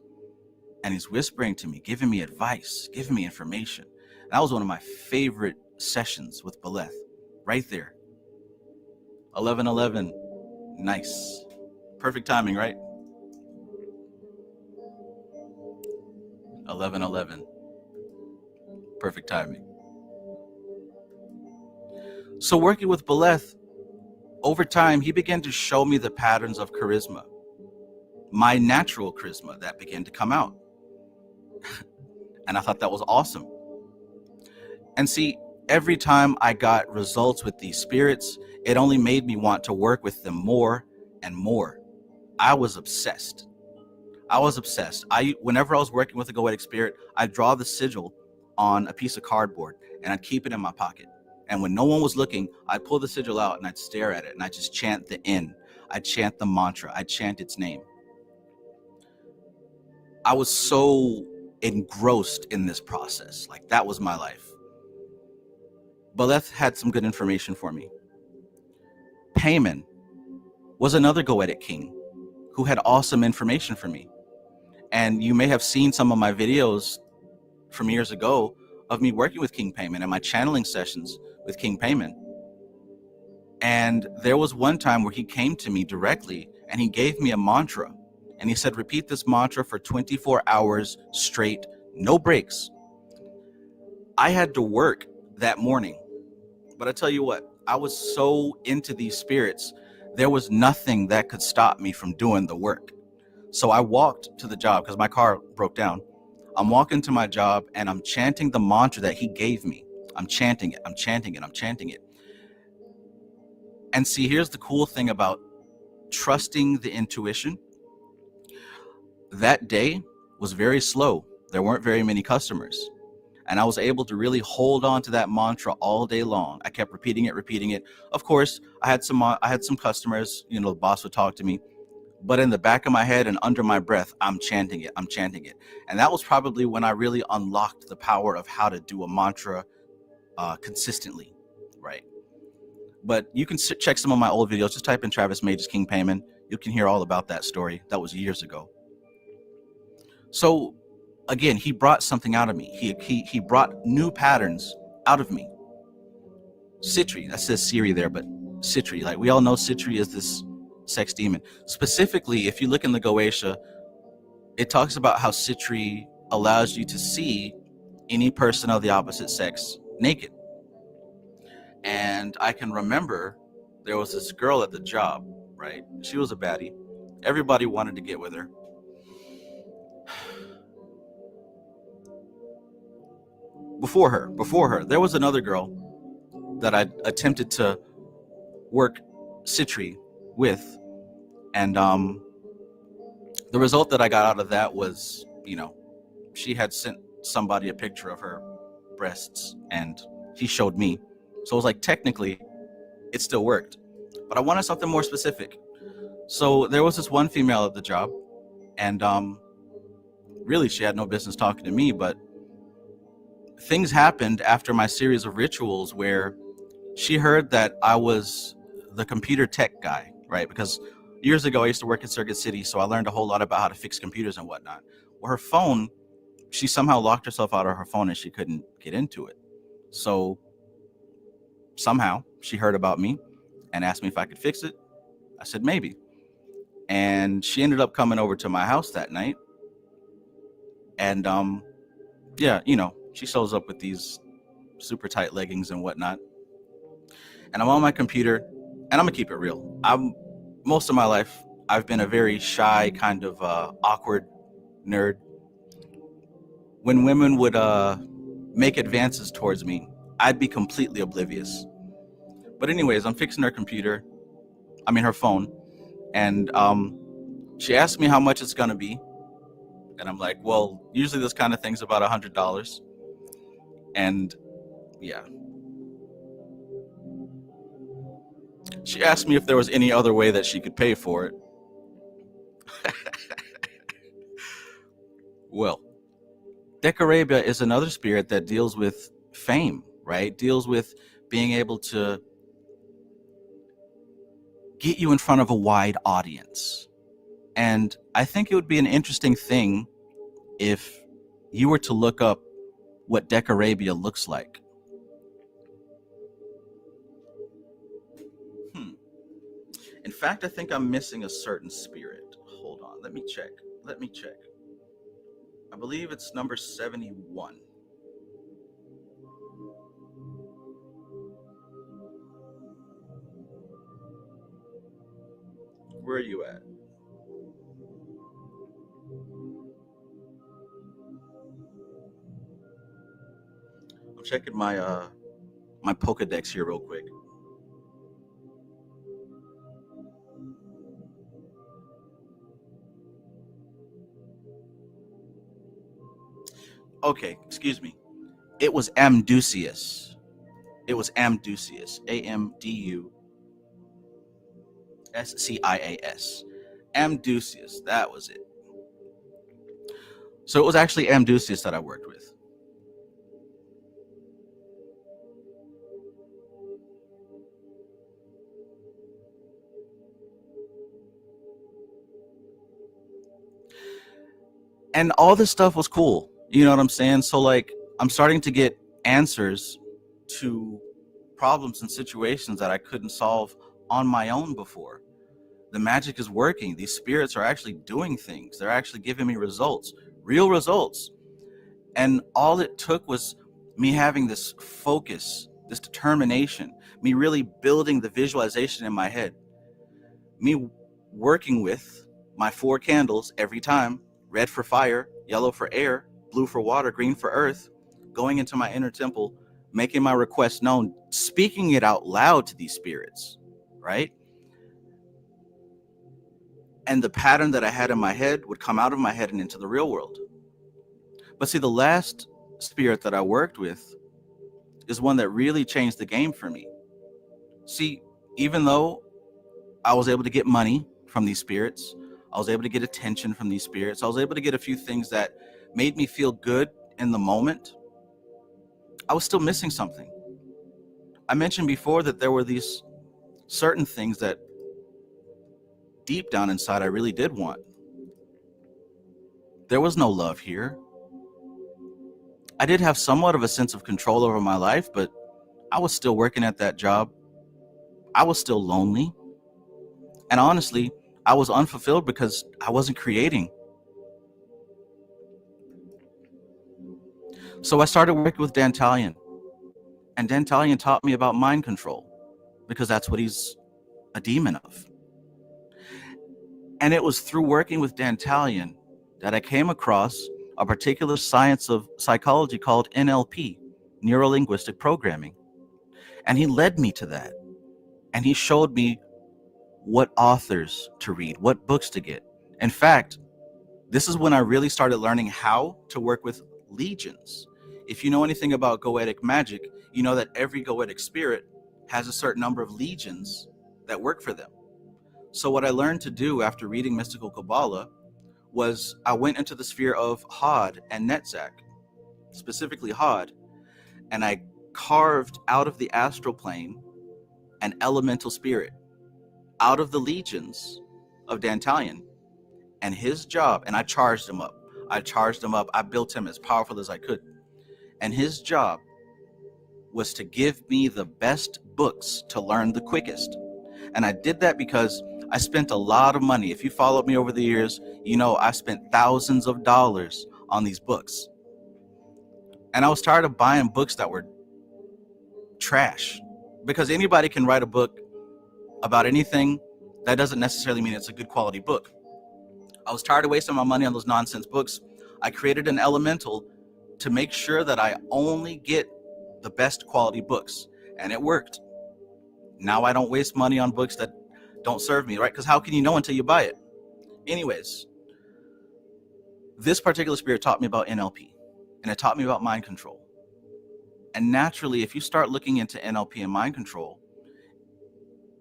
and he's whispering to me, giving me advice, giving me information. And that was one of my favorite sessions with Beleth, right there. 11:11, nice. Perfect timing, right? 11:11, perfect timing. So working with Beleth, over time, he began to show me the patterns of charisma, my natural charisma that began to come out. And I thought that was awesome. And see, every time I got results with these spirits, it only made me want to work with them more and more. I was obsessed. Whenever I was working with a goetic spirit, I'd draw the sigil on a piece of cardboard and I'd keep it in my pocket. And when no one was looking, I'd pull the sigil out and I'd stare at it and I'd just chant the N. I'd chant the mantra. I'd chant its name. I was so engrossed in this process. Like that was my life. Beleth had some good information for me. Payman was another goetic king who had awesome information for me. And you may have seen some of my videos from years ago of me working with King Payman and my channeling sessions with King Payman. And there was one time where he came to me directly and he gave me a mantra. And he said, repeat this mantra for 24 hours straight, no breaks. I had to work that morning. But I tell you what, I was so into these spirits, there was nothing that could stop me from doing the work. So I walked to the job because my car broke down. I'm walking to my job and I'm chanting the mantra that he gave me. I'm chanting it, I'm chanting it, I'm chanting it. And see, here's the cool thing about trusting the intuition. That day was very slow. There weren't very many customers. And I was able to really hold on to that mantra all day long. I kept repeating it. Of course, I had some customers, you know, the boss would talk to me. But in the back of my head and under my breath, I'm chanting it. And that was probably when I really unlocked the power of how to do a mantra consistently, right? But you can check some of my old videos. Just type in Travis Magus King Payman. You can hear all about that story. That was years ago. So again, he brought something out of me. He brought new patterns out of me. Sitri, that says Siri there, but Sitri, like we all know Sitri is this sex demon. Specifically, if you look in the Goetia, it talks about how Sitri allows you to see any person of the opposite sex naked. And I can remember there was this girl at the job, right? She was a baddie. Everybody wanted to get with her. Before her, there was another girl that I attempted to work Sitri with. And the result that I got out of that was, you know, she had sent somebody a picture of her breasts and he showed me. So it was like, technically, it still worked. But I wanted something more specific. So there was this one female at the job and really she had no business talking to me, but things happened after my series of rituals where she heard that I was the computer tech guy, right? Because years ago, I used to work in Circuit City, so I learned a whole lot about how to fix computers and whatnot. Well, her phone, she somehow locked herself out of her phone and she couldn't get into it. So somehow she heard about me and asked me if I could fix it. I said, maybe. And she ended up coming over to my house that night. And yeah, you know, she shows up with these super tight leggings and whatnot. And I'm on my computer and I'm gonna keep it real. Most of my life I've been a very shy, kind of awkward nerd. When women would make advances towards me, I'd be completely oblivious. But anyways, I'm fixing her phone, and she asked me how much it's gonna be, and I'm like, well, usually this kind of thing's about $100, and yeah. She asked me if there was any other way that she could pay for it. Well, Decarabia is another spirit that deals with fame, right? Deals with being able to get you in front of a wide audience. And I think it would be an interesting thing if you were to look up what Decarabia looks like. In fact, I think I'm missing a certain spirit. Hold on, let me check. I believe it's number 71. Where are you at? I'm checking my Pokedex here real quick. Okay, excuse me. It was Amdusius. Amdusias. Amdusius, that was it. So it was actually Amdusius that I worked with. And all this stuff was cool. You know what I'm saying? So like, I'm starting to get answers to problems and situations that I couldn't solve on my own before. The magic is working. These spirits are actually doing things. They're actually giving me results, real results. And all it took was me having this focus, this determination, me really building the visualization in my head, me working with my 4 candles every time: red for fire, yellow for air, blue for water, green for earth, going into my inner temple, making my request known, speaking it out loud to these spirits, right? And the pattern that I had in my head would come out of my head and into the real world. But see, the last spirit that I worked with is one that really changed the game for me. See, even though I was able to get money from these spirits, I was able to get attention from these spirits, I was able to get a few things that made me feel good in the moment, I was still missing something. I mentioned before that there were these certain things that deep down inside I really did want. There was no love here. I did have somewhat of a sense of control over my life, but I was still working at that job. I was still lonely. And honestly, I was unfulfilled because I wasn't creating. So I started working with Dantalion. And Dantalion taught me about mind control, because that's what he's a demon of. And it was through working with Dantalion that I came across a particular science of psychology called NLP, neuro-linguistic programming. And he led me to that. And he showed me what authors to read, what books to get. In fact, this is when I really started learning how to work with legions. If you know anything about goetic magic, you know that every goetic spirit has a certain number of legions that work for them. So what I learned to do after reading Mystical Kabbalah was I went into the sphere of Hod and Netzach, specifically Hod, and I carved out of the astral plane an elemental spirit out of the legions of Dantalion. And his job, and I charged him up. I built him as powerful as I could. And his job was to give me the best books to learn the quickest. And I did that because I spent a lot of money. If you followed me over the years, you know I spent thousands of dollars on these books. And I was tired of buying books that were trash, because anybody can write a book about anything, that doesn't necessarily mean it's a good quality book. I was tired of wasting my money on those nonsense books. I created an elemental to make sure that I only get the best quality books, and it worked. Now I don't waste money on books that don't serve me, right? Because how can you know until you buy it? Anyways, this particular spirit taught me about NLP, and it taught me about mind control. And naturally, if you start looking into NLP and mind control,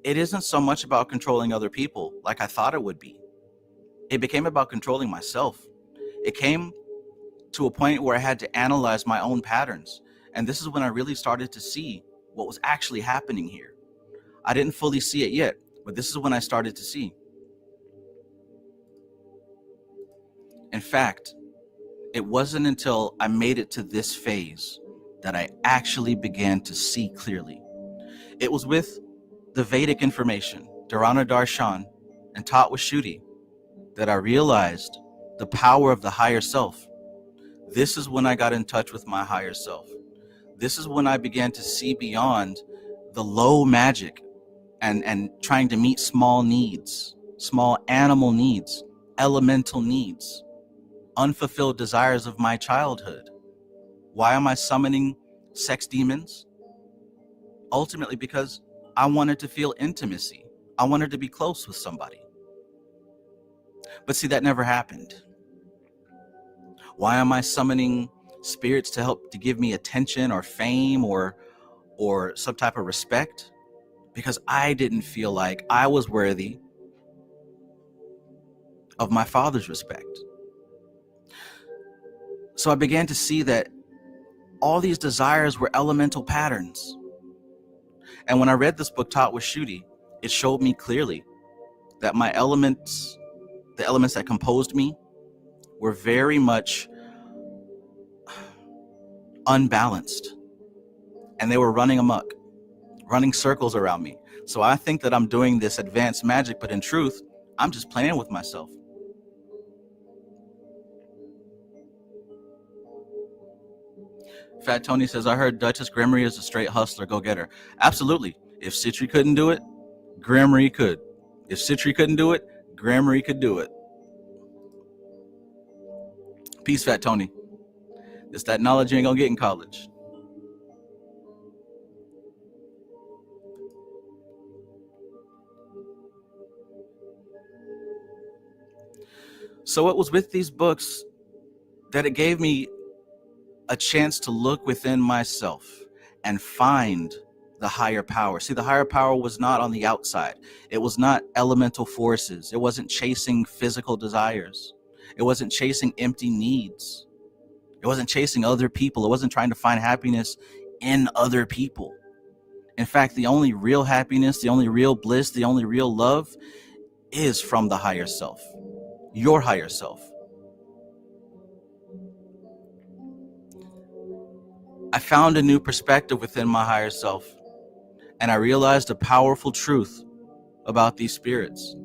it isn't so much about controlling other people like I thought it would be. It became about controlling myself. It came to a point where I had to analyze my own patterns. And this is when I really started to see what was actually happening here. I didn't fully see it yet, but this is when I started to see. In fact, it wasn't until I made it to this phase that I actually began to see clearly. It was with the Vedic information, Dharana Darshan, and taught with Shuddhi, that I realized the power of the higher self. This is when I got in touch with my higher self. This is when I began to see beyond the low magic and trying to meet small needs, small animal needs, elemental needs, unfulfilled desires of my childhood. Why am I summoning sex demons? Ultimately because I wanted to feel intimacy. I wanted to be close with somebody. But see, that never happened. Why am I summoning spirits to help to give me attention or fame or some type of respect? Because I didn't feel like I was worthy of my father's respect. So I began to see that all these desires were elemental patterns. And when I read this book, Taught with Shuddhi, it showed me clearly that my elements, the elements that composed me, were very much unbalanced. And they were running amok, running circles around me. So I think that I'm doing this advanced magic, but in truth, I'm just playing with myself. Fat Tony says, I heard Duchess Gremory is a straight hustler, go-getter. Absolutely. If Citri couldn't do it, Gremory could. If Citri couldn't do it, Gremory could do it. Peace, Fat Tony. It's that knowledge you ain't gonna get in college. So it was with these books that it gave me a chance to look within myself and find the higher power. See, the higher power was not on the outside. It was not elemental forces. It wasn't chasing physical desires. It wasn't chasing empty needs. It wasn't chasing other people. It wasn't trying to find happiness in other people. In fact, the only real happiness, the only real bliss, the only real love is from the higher self, your higher self. I found a new perspective within my higher self, and I realized a powerful truth about these spirits.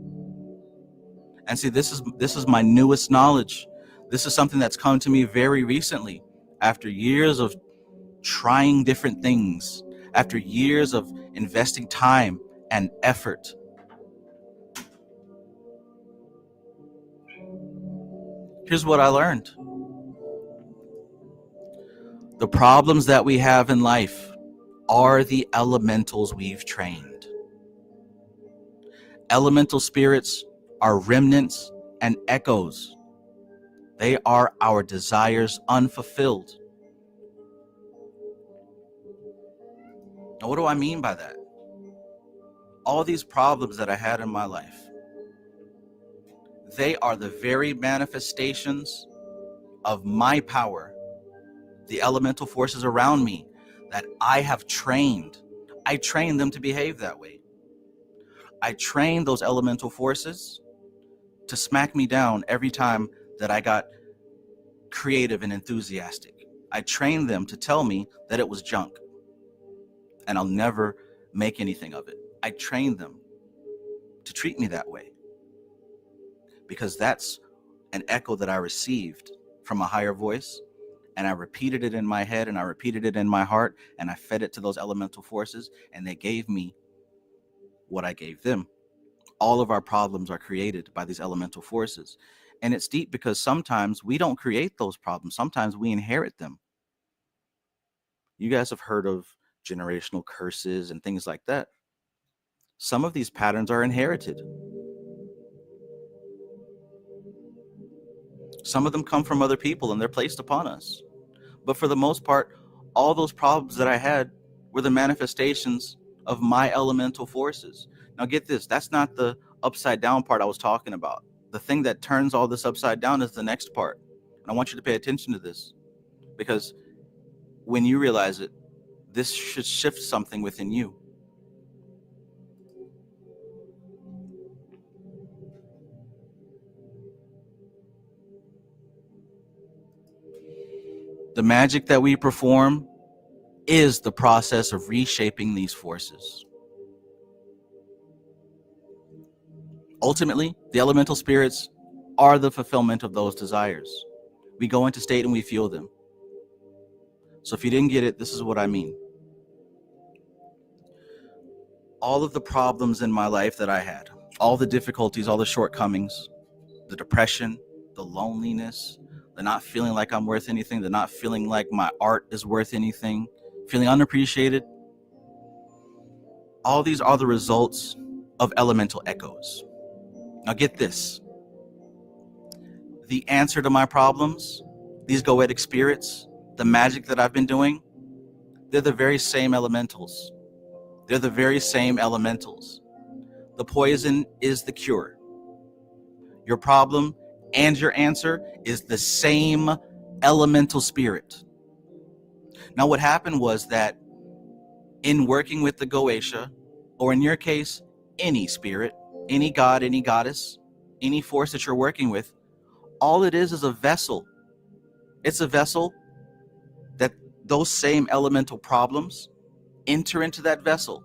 And see, this is my newest knowledge. This is something that's come to me very recently, after years of trying different things, after years of investing time and effort. Here's what I learned. The problems that we have in life are the elementals we've trained. Elemental spirits are remnants and echoes. They are our desires unfulfilled. Now, what do I mean by that? All these problems that I had in my life, they are the very manifestations of my power, the elemental forces around me that I have trained. I trained them to behave that way. I trained those elemental forces to smack me down every time that I got creative and enthusiastic. I trained them to tell me that it was junk and I'll never make anything of it. I trained them to treat me that way because that's an echo that I received from a higher voice, and I repeated it in my head and I repeated it in my heart, and I fed it to those elemental forces, and they gave me what I gave them. All of our problems are created by these elemental forces. And it's deep because sometimes we don't create those problems. Sometimes we inherit them. You guys have heard of generational curses and things like that. Some of these patterns are inherited. Some of them come from other people and they're placed upon us. But for the most part, all those problems that I had were the manifestations of my elemental forces. Now get this, that's not the upside down part I was talking about. The thing that turns all this upside down is the next part. And I want you to pay attention to this, because when you realize it, this should shift something within you. The magic that we perform is the process of reshaping these forces. Ultimately, the elemental spirits are the fulfillment of those desires. We go into state and we feel them. So if you didn't get it, this is what I mean. All of the problems in my life that I had, all the difficulties, all the shortcomings, the depression, the loneliness, the not feeling like I'm worth anything, the not feeling like my art is worth anything, feeling unappreciated, all these are the results of elemental echoes. Now get this. The answer to my problems, these goetic spirits, the magic that I've been doing, they're the very same elementals. They're the very same elementals. The poison is the cure. Your problem and your answer is the same elemental spirit. Now, what happened was that in working with the Goetia, or in your case, any spirit, any god, any goddess, any force that you're working with, all it is a vessel. It's a vessel that those same elemental problems enter into that vessel.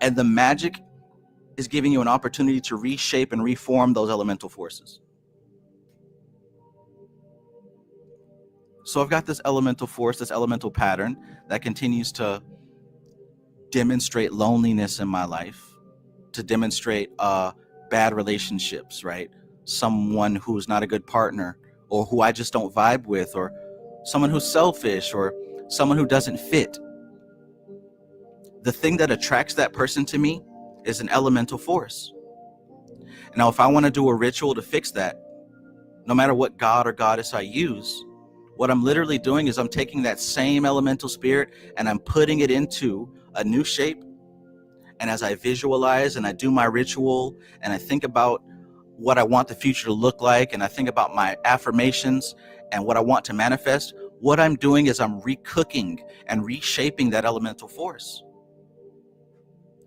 And the magic is giving you an opportunity to reshape and reform those elemental forces. So I've got this elemental force, this elemental pattern that continues to demonstrate loneliness in my life, to demonstrate bad relationships, right? Someone who's not a good partner, or who I just don't vibe with, or someone who's selfish, or someone who doesn't fit. The thing that attracts that person to me is an elemental force. Now, if I want to do a ritual to fix that, no matter what god or goddess I use, what I'm literally doing is I'm taking that same elemental spirit and I'm putting it into a new shape. And as I visualize and I do my ritual and I think about what I want the future to look like, and I think about my affirmations and what I want to manifest, what I'm doing is I'm recooking and reshaping that elemental force.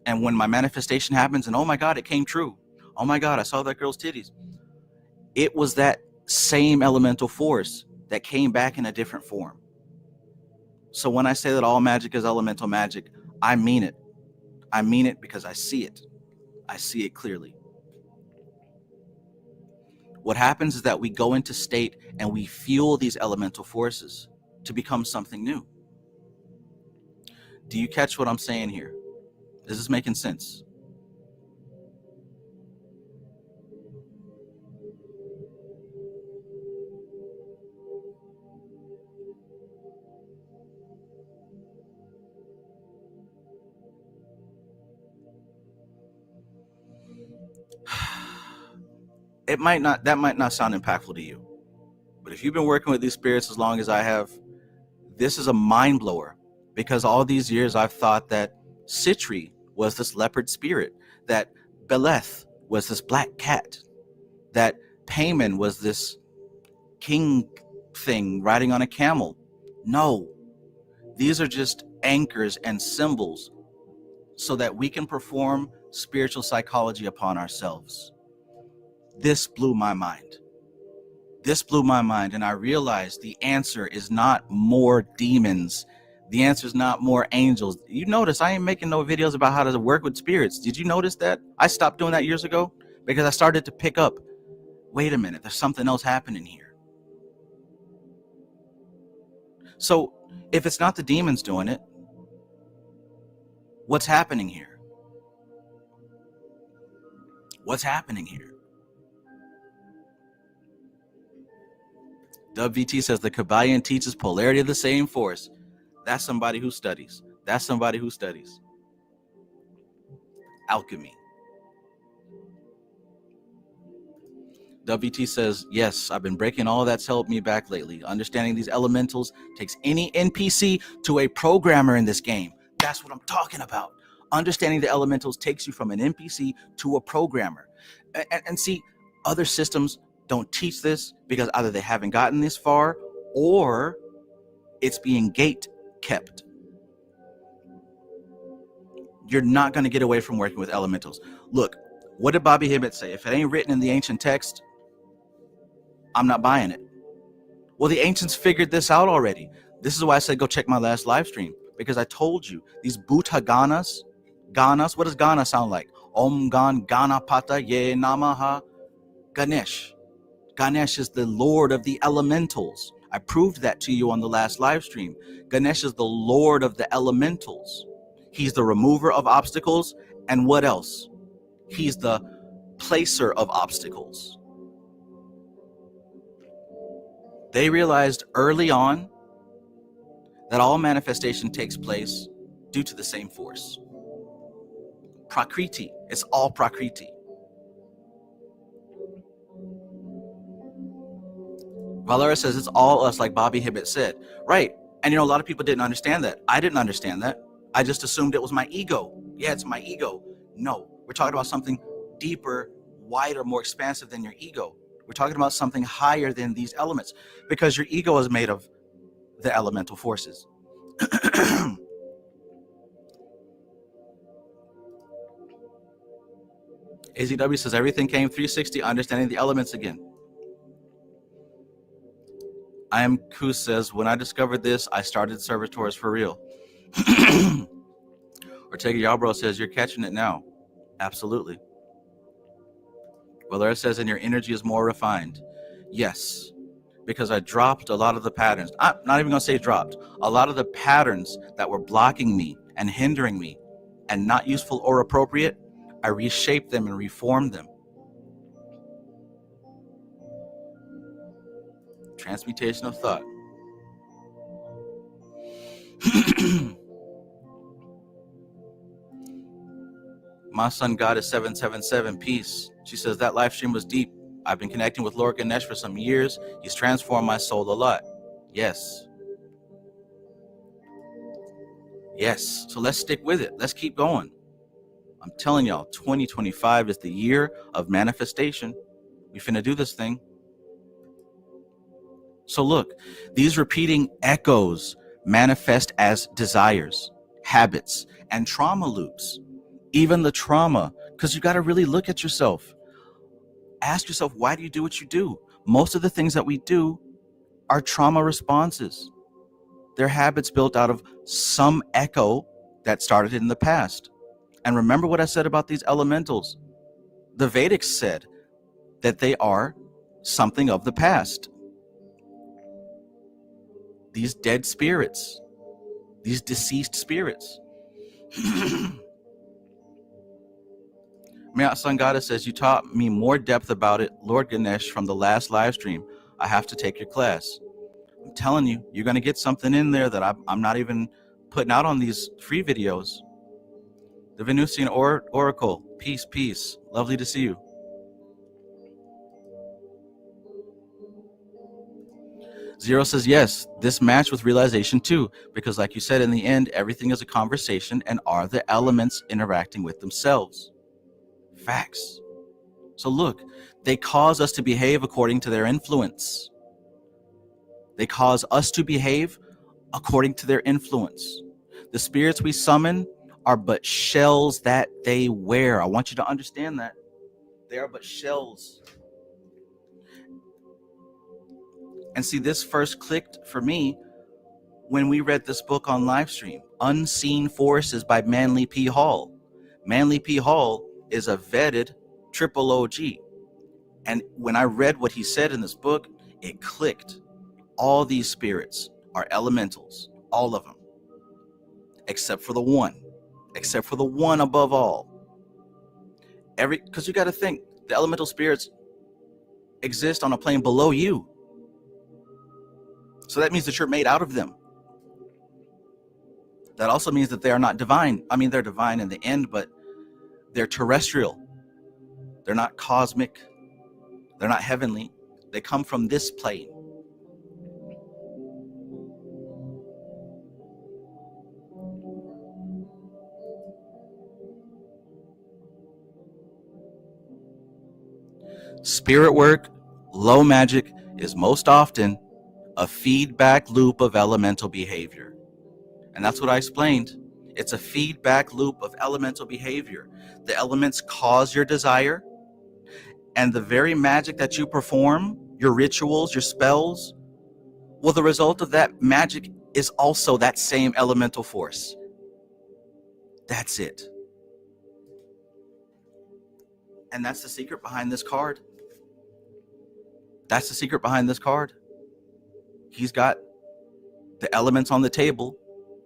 And when my manifestation happens and oh my God, it came true. Oh my God, I saw that girl's titties. It was that same elemental force that came back in a different form. So when I say that all magic is elemental magic, I mean it. I mean it because I see it. I see it clearly. What happens is that we go into state and we fuel these elemental forces to become something new. Do you catch what I'm saying here? Is this making sense? That might not sound impactful to you. But if you've been working with these spirits as long as I have, this is a mind blower, because all these years I've thought that Citri was this leopard spirit, that Beleth was this black cat, that Payman was this king thing riding on a camel. No, these are just anchors and symbols so that we can perform spiritual psychology upon ourselves. This blew my mind. This blew my mind, and I realized the answer is not more demons. The answer is not more angels. You notice I ain't making no videos about how to work with spirits. Did you notice that? I stopped doing that years ago because I started to pick up, wait a minute, there's something else happening here. So if it's not the demons doing it, what's happening here? What's happening here? WVT says the Kabbalion teaches polarity of the same force. That's somebody who studies. That's somebody who studies. Alchemy. WT says, yes, I've been breaking all that's helped me back lately. Understanding these elementals takes any NPC to a programmer in this game. That's what I'm talking about. Understanding the elementals takes you from an NPC to a programmer. And see, other systems don't teach this because either they haven't gotten this far or it's being gate kept. You're not going to get away from working with elementals. Look, what did Bobby Hemmett say? If it ain't written in the ancient text, I'm not buying it. Well, the ancients figured this out already. This is why I said go check my last live stream, because I told you these Bhutaganas, Ganas, what does Gana sound like? Om Gan Ganapata Ye Namaha Ganesh. Ganesh is the lord of the elementals. I proved that to you on the last live stream. Ganesh is the lord of the elementals. He's the remover of obstacles. And what else? He's the placer of obstacles. They realized early on that all manifestation takes place due to the same force. Prakriti. It's all Prakriti. Valera says it's all us, like Bobby Hemmett said. Right. And a lot of people didn't understand that. I didn't understand that. I just assumed it was my ego. Yeah, it's my ego. No, we're talking about something deeper, wider, more expansive than your ego. We're talking about something higher than these elements, because your ego is made of the elemental forces. AZW says everything came 360, understanding the elements again. I am Kus says, when I discovered this, I started servitors for real. Ortega Yabro says, you're catching it now. Absolutely. Valera says, and your energy is more refined. Yes, because I dropped a lot of the patterns. I'm not even going to say dropped. A lot of the patterns that were blocking me and hindering me and not useful or appropriate, I reshaped them and reformed them. Transmutation of thought. My son Goddess 777, peace. She says that live stream was deep. I've been connecting with Lord Ganesh for some years. He's transformed my soul a lot. Yes. Yes. So let's stick with it. Let's keep going. I'm telling y'all, 2025 is the year of manifestation. We finna do this thing. So look, these repeating echoes manifest as desires, habits, and trauma loops. Even the trauma, because you got to really look at yourself. Ask yourself, why do you do what you do? Most of the things that we do are trauma responses. They're habits built out of some echo that started in the past. And remember what I said about these elementals. The Vedics said that they are something of the past. These dead spirits, these deceased spirits. Mayat Sangata says, you taught me more depth about it, Lord Ganesh, from the last live stream. I have to take your class. I'm telling you, you're going to get something in there that I'm not even putting out on these free videos. The Venusian Oracle, peace, peace. Lovely to see you. Zero says, yes, this matched with realization too, because like you said, in the end, everything is a conversation and are the elements interacting with themselves. Facts. So look, they cause us to behave according to their influence. They cause us to behave according to their influence. The spirits we summon are but shells that they wear. I want you to understand that. They are but shells. And see, this first clicked for me when we read this book on live stream, Unseen Forces by Manly P. Hall. Manly P. Hall is a vetted triple OG. And when I read what he said in this book, it clicked. All these spirits are elementals, all of them, except for the one above all. Because you got to think, the elemental spirits exist on a plane below you. So that means that you're made out of them. That also means that they are not divine. I mean, they're divine in the end, but they're terrestrial. They're not cosmic. They're not heavenly. They come from this plane. Spirit work, low magic, is most often a feedback loop of elemental behavior. And that's what I explained. It's a feedback loop of elemental behavior. The elements cause your desire, and the very magic that you perform, your rituals, your spells, well, the result of that magic is also that same elemental force. That's it. And that's the secret behind this card. That's the secret behind this card. He's got the elements on the table.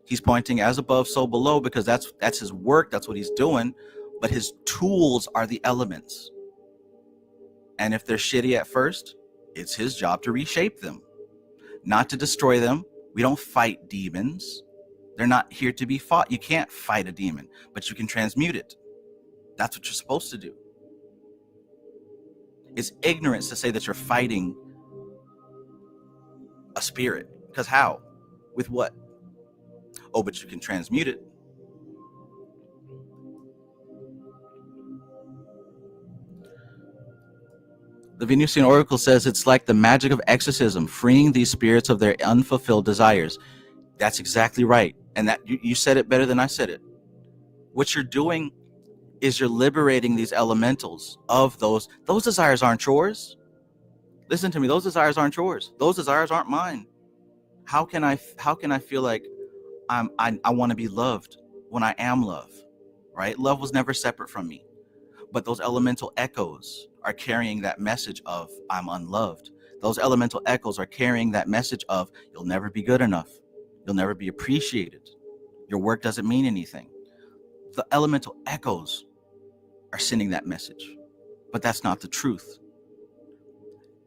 He's pointing as above, so below, because that's his work. That's what he's doing. But his tools are the elements. And if they're shitty at first, it's his job to reshape them, not to destroy them. We don't fight demons. They're not here to be fought. You can't fight a demon, but you can transmute it. That's what you're supposed to do. It's ignorance to say that you're fighting a spirit. Because how? With what? Oh, but you can transmute it. The Venusian Oracle says it's like the magic of exorcism, freeing these spirits of their unfulfilled desires. That's exactly right. And that you said it better than I said it. What you're doing is you're liberating these elementals of those desires aren't yours. Listen to me, those desires aren't yours. Those desires aren't mine. How can I feel like I want to be loved when I am love, right? Love was never separate from me. But those elemental echoes are carrying that message of I'm unloved. Those elemental echoes are carrying that message of you'll never be good enough. You'll never be appreciated. Your work doesn't mean anything. The elemental echoes are sending that message, but that's not the truth.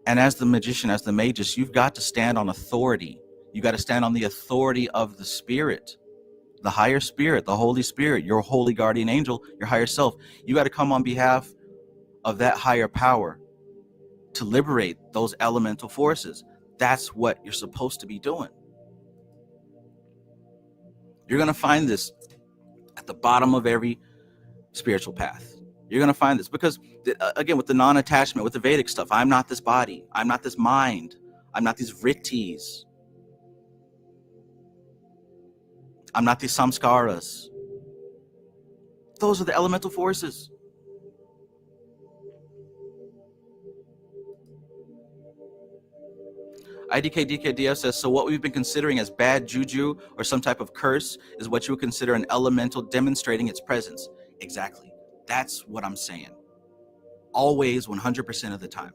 And as the magician, as the magus, you've got to stand on authority. You got to stand on the authority of the spirit, the higher spirit, the Holy Spirit, your holy guardian angel, your higher self. You got to come on behalf of that higher power to liberate those elemental forces. That's what you're supposed to be doing. You're going to find this at the bottom of every spiritual path. You're going to find this because, again, with the non-attachment, with the Vedic stuff, I'm not this body. I'm not this mind. I'm not these vrittis. I'm not these samskaras. Those are the elemental forces. IDK says, so what we've been considering as bad juju or some type of curse is what you would consider an elemental demonstrating its presence. Exactly. That's what I'm saying. Always, 100% of the time.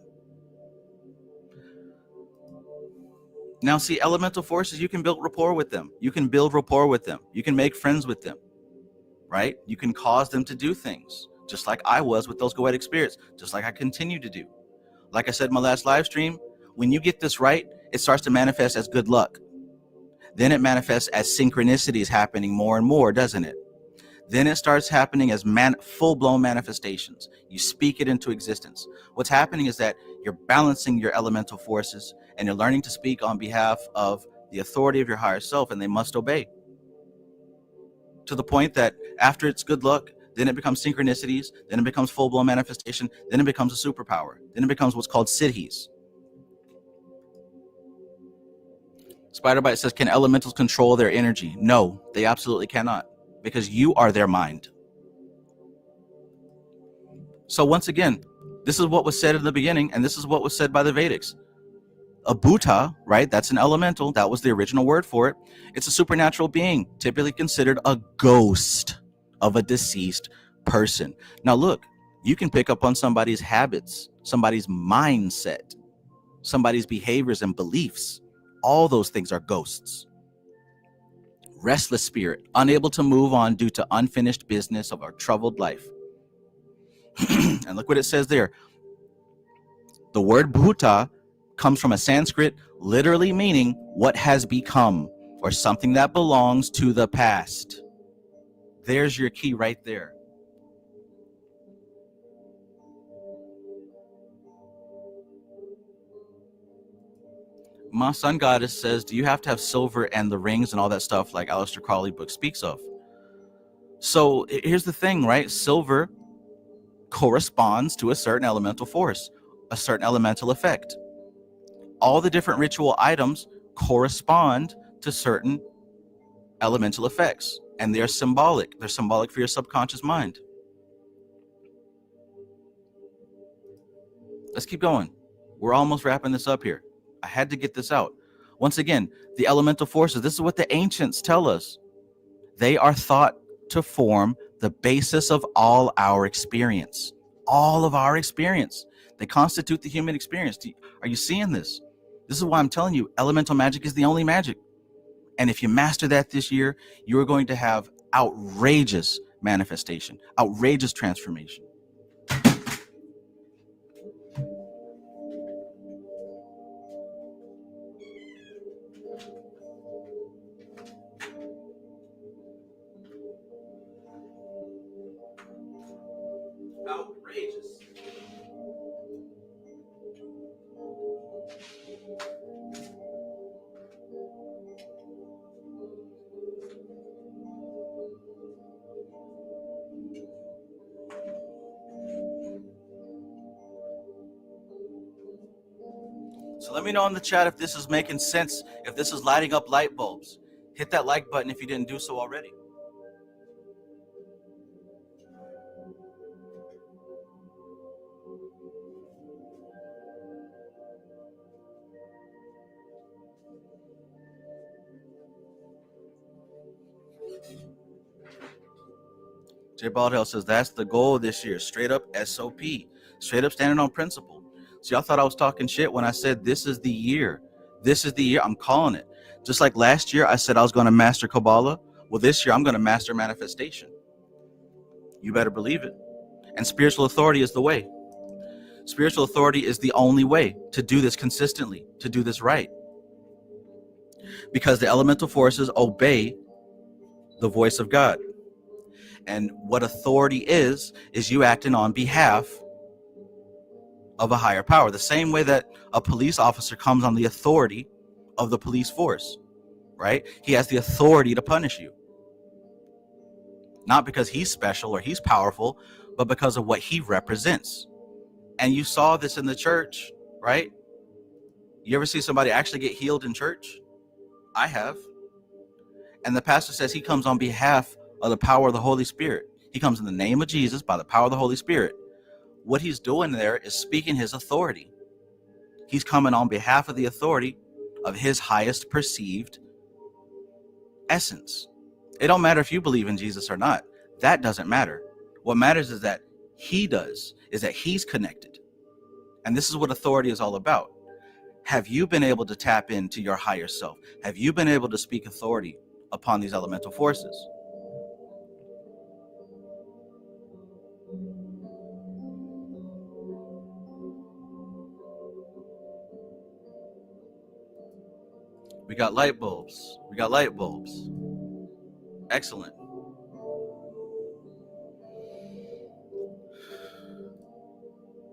Now, see, elemental forces, you can build rapport with them. You can build rapport with them. You can make friends with them, right? You can cause them to do things, just like I was with those goetic spirits, just like I continue to do. Like I said in my last live stream, when you get this right, it starts to manifest as good luck. Then it manifests as synchronicities happening more and more, doesn't it? Then it starts happening as full-blown manifestations. You speak it into existence. What's happening is that you're balancing your elemental forces and you're learning to speak on behalf of the authority of your higher self, and they must obey. To the point that after it's good luck, then it becomes synchronicities, then it becomes full-blown manifestation, then it becomes a superpower, then it becomes what's called siddhis. Spiderbite says, can elementals control their energy? No, they absolutely cannot, because you are their mind. So once again, this is what was said in the beginning, and this is what was said by the Vedics. A Bhuta, right? That's an elemental. That was the original word for it. It's a supernatural being, typically considered a ghost of a deceased person. Now look, you can pick up on somebody's habits, somebody's mindset, somebody's behaviors and beliefs. All those things are ghosts. Restless spirit, unable to move on due to unfinished business of our troubled life. And look what it says there. The word bhuta comes from a Sanskrit literally meaning what has become, or something that belongs to the past. There's your key right there. My sun goddess says, do you have to have silver and the rings and all that stuff like Aleister Crowley book speaks of? So here's the thing, right? Silver corresponds to a certain elemental force, a certain elemental effect. All the different ritual items correspond to certain elemental effects, and they're symbolic. They're symbolic for your subconscious mind. Let's keep going. We're almost wrapping this up here. I had to get this out. Once again, the elemental forces, this is what the ancients tell us. They are thought to form the basis of all our experience. All of our experience. They constitute the human experience. Are you seeing this? This is why I'm telling you, elemental magic is the only magic. And if you master that this year, you are going to have outrageous manifestation, outrageous transformation. Outrageous. So let me know in the chat if this is making sense, if this is lighting up light bulbs. Hit that like button if you didn't do so already. Jay Baldhill says that's the goal this year. Straight up SOP. Straight up standing on principle. So y'all thought I was talking shit when I said this is the year. This is the year. I'm calling it. Just like last year I said I was going to master Kabbalah. Well, this year I'm going to master manifestation. You better believe it. And spiritual authority is the way. Spiritual authority is the only way to do this consistently, to do this right. Because the elemental forces obey the voice of God. And what authority is you acting on behalf of a higher power. The same way that a police officer comes on the authority of the police force, right? He has the authority to punish you. Not because he's special or he's powerful, but because of what he represents. And you saw this in the church, right? You ever see somebody actually get healed in church? I have. And the pastor says he comes on behalf of the power of the Holy Spirit. He comes in the name of Jesus by the power of the Holy Spirit. What he's doing there is speaking his authority. He's coming on behalf of the authority of his highest perceived essence. It don't matter if you believe in Jesus or not. That doesn't matter. What matters is that he does, is that he's connected. And this is what authority is all about. Have you been able to tap into your higher self? Have you been able to speak authority upon these elemental forces? We got light bulbs. We got light bulbs. Excellent.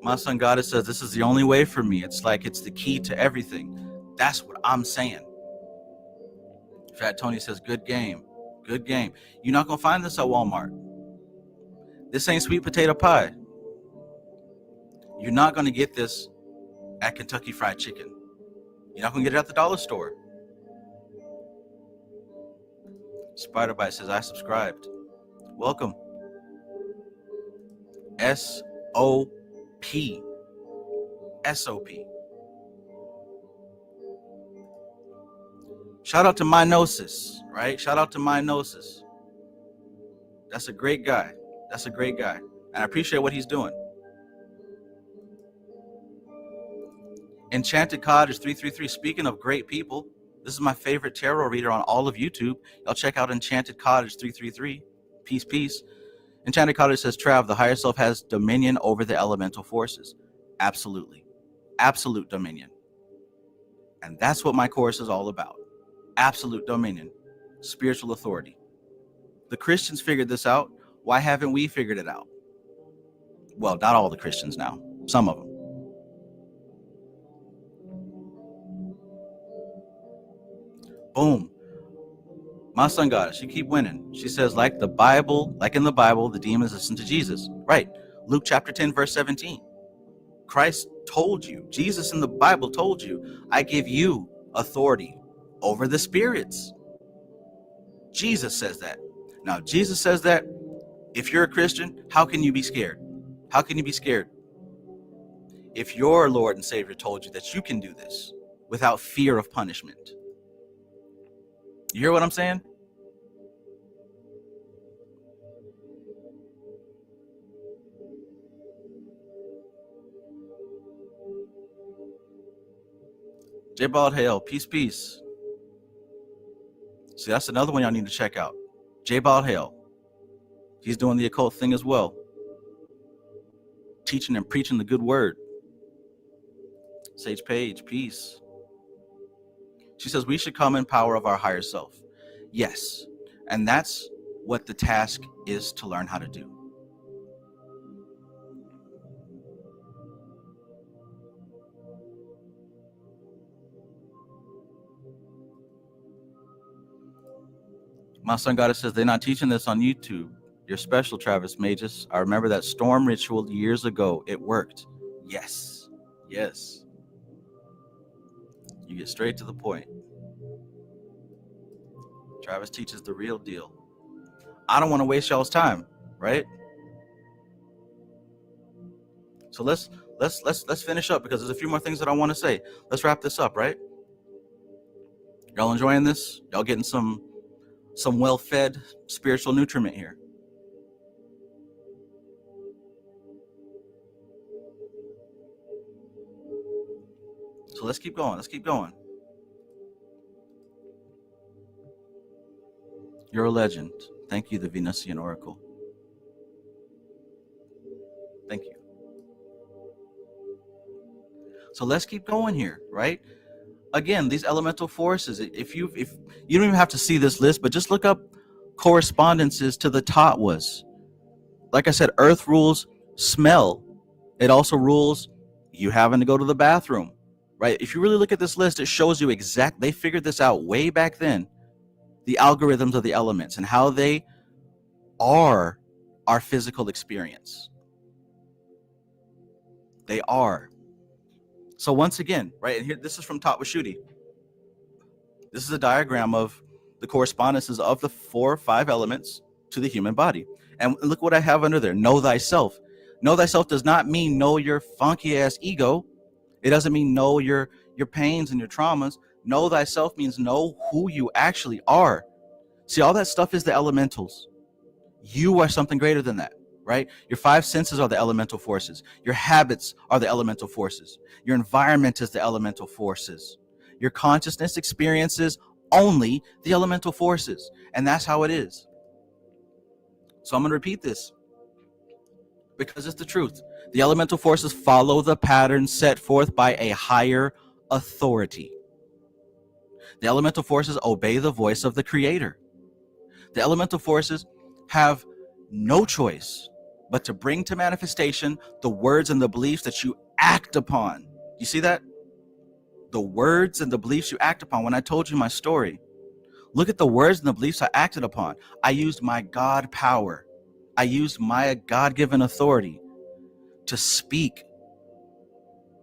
My son Goddess says this is the only way for me. It's like it's the key to everything. That's what I'm saying. Fat Tony says, good game. Good game. You're not going to find this at Walmart. This ain't sweet potato pie. You're not going to get this at Kentucky Fried Chicken. You're not going to get it at the dollar store. Spiderbite says, I subscribed. Welcome. S-O-P. S-O-P. Shout out to Minosis, right? Shout out to Minosis. That's a great guy. That's a great guy. And I appreciate what he's doing. Enchanted Cottage 333. Speaking of great people, this is my favorite tarot reader on all of YouTube. Y'all check out Enchanted Cottage 333. Peace, peace. Enchanted Cottage says, Trav, the higher self has dominion over the elemental forces. Absolutely. Absolute dominion. And that's what my course is all about. Absolute dominion. Spiritual authority. The Christians figured this out. Why haven't we figured it out? Well, not all the Christians now. Some of them. Boom. My sun goddess, she keep winning. She says, like in the Bible, the demons listen to Jesus. Right. Luke chapter 10, verse 17. Christ told you, Jesus in the Bible told you, I give you authority over the spirits. Jesus says that. Now, Jesus says that. If you're a Christian, how can you be scared? How can you be scared? If your Lord and Savior told you that you can do this without fear of punishment. You hear what I'm saying? J Bald Hale, peace, peace. See, that's another one y'all need to check out. J Bald Hale. He's doing the occult thing as well. Teaching and preaching the good word. Sage Page, peace. She says we should come in power of our higher self. Yes. And that's what the task is to learn how to do. My son goddess says they're not teaching this on YouTube. You're special, Travis Magus. I remember that storm ritual years ago. It worked. Yes. Yes. You get straight to the point. Travis teaches the real deal. I don't want to waste y'all's time, right? So let's finish up because there's a few more things that I want to say. Let's wrap this up, right? Y'all enjoying this? Y'all getting some well-fed spiritual nutriment here. So let's keep going. Let's keep going. You're a legend. Thank you, the Venusian Oracle. Thank you. So let's keep going here, right? Again, these elemental forces, if you don't even have to see this list, but just look up correspondences to the Tatwas. Like I said, earth rules smell. It also rules you having to go to the bathroom, right? If you really look at this list, it shows you they figured this out way back then, the algorithms of the elements and how they are our physical experience. They are. So once again, right, and here, this is from Tatwashuti. This is a diagram of the correspondences of the 4 or 5 elements to the human body. And look what I have under there. Know thyself. Know thyself does not mean know your funky ass ego. It doesn't mean know your pains and your traumas. Know thyself means know who you actually are. See, all that stuff is the elementals. You are something greater than that, right? Your 5 senses are the elemental forces. Your habits are the elemental forces. Your environment is the elemental forces. Your consciousness experiences only the elemental forces. And that's how it is. So I'm going to repeat this because it's the truth. The elemental forces follow the pattern set forth by a higher authority. The elemental forces obey the voice of the Creator. The elemental forces have no choice but to bring to manifestation the words and the beliefs that you act upon. You see that? The words and the beliefs you act upon. When I told you my story, look at the words and the beliefs I acted upon. I used my God power. I used my God-given authority to speak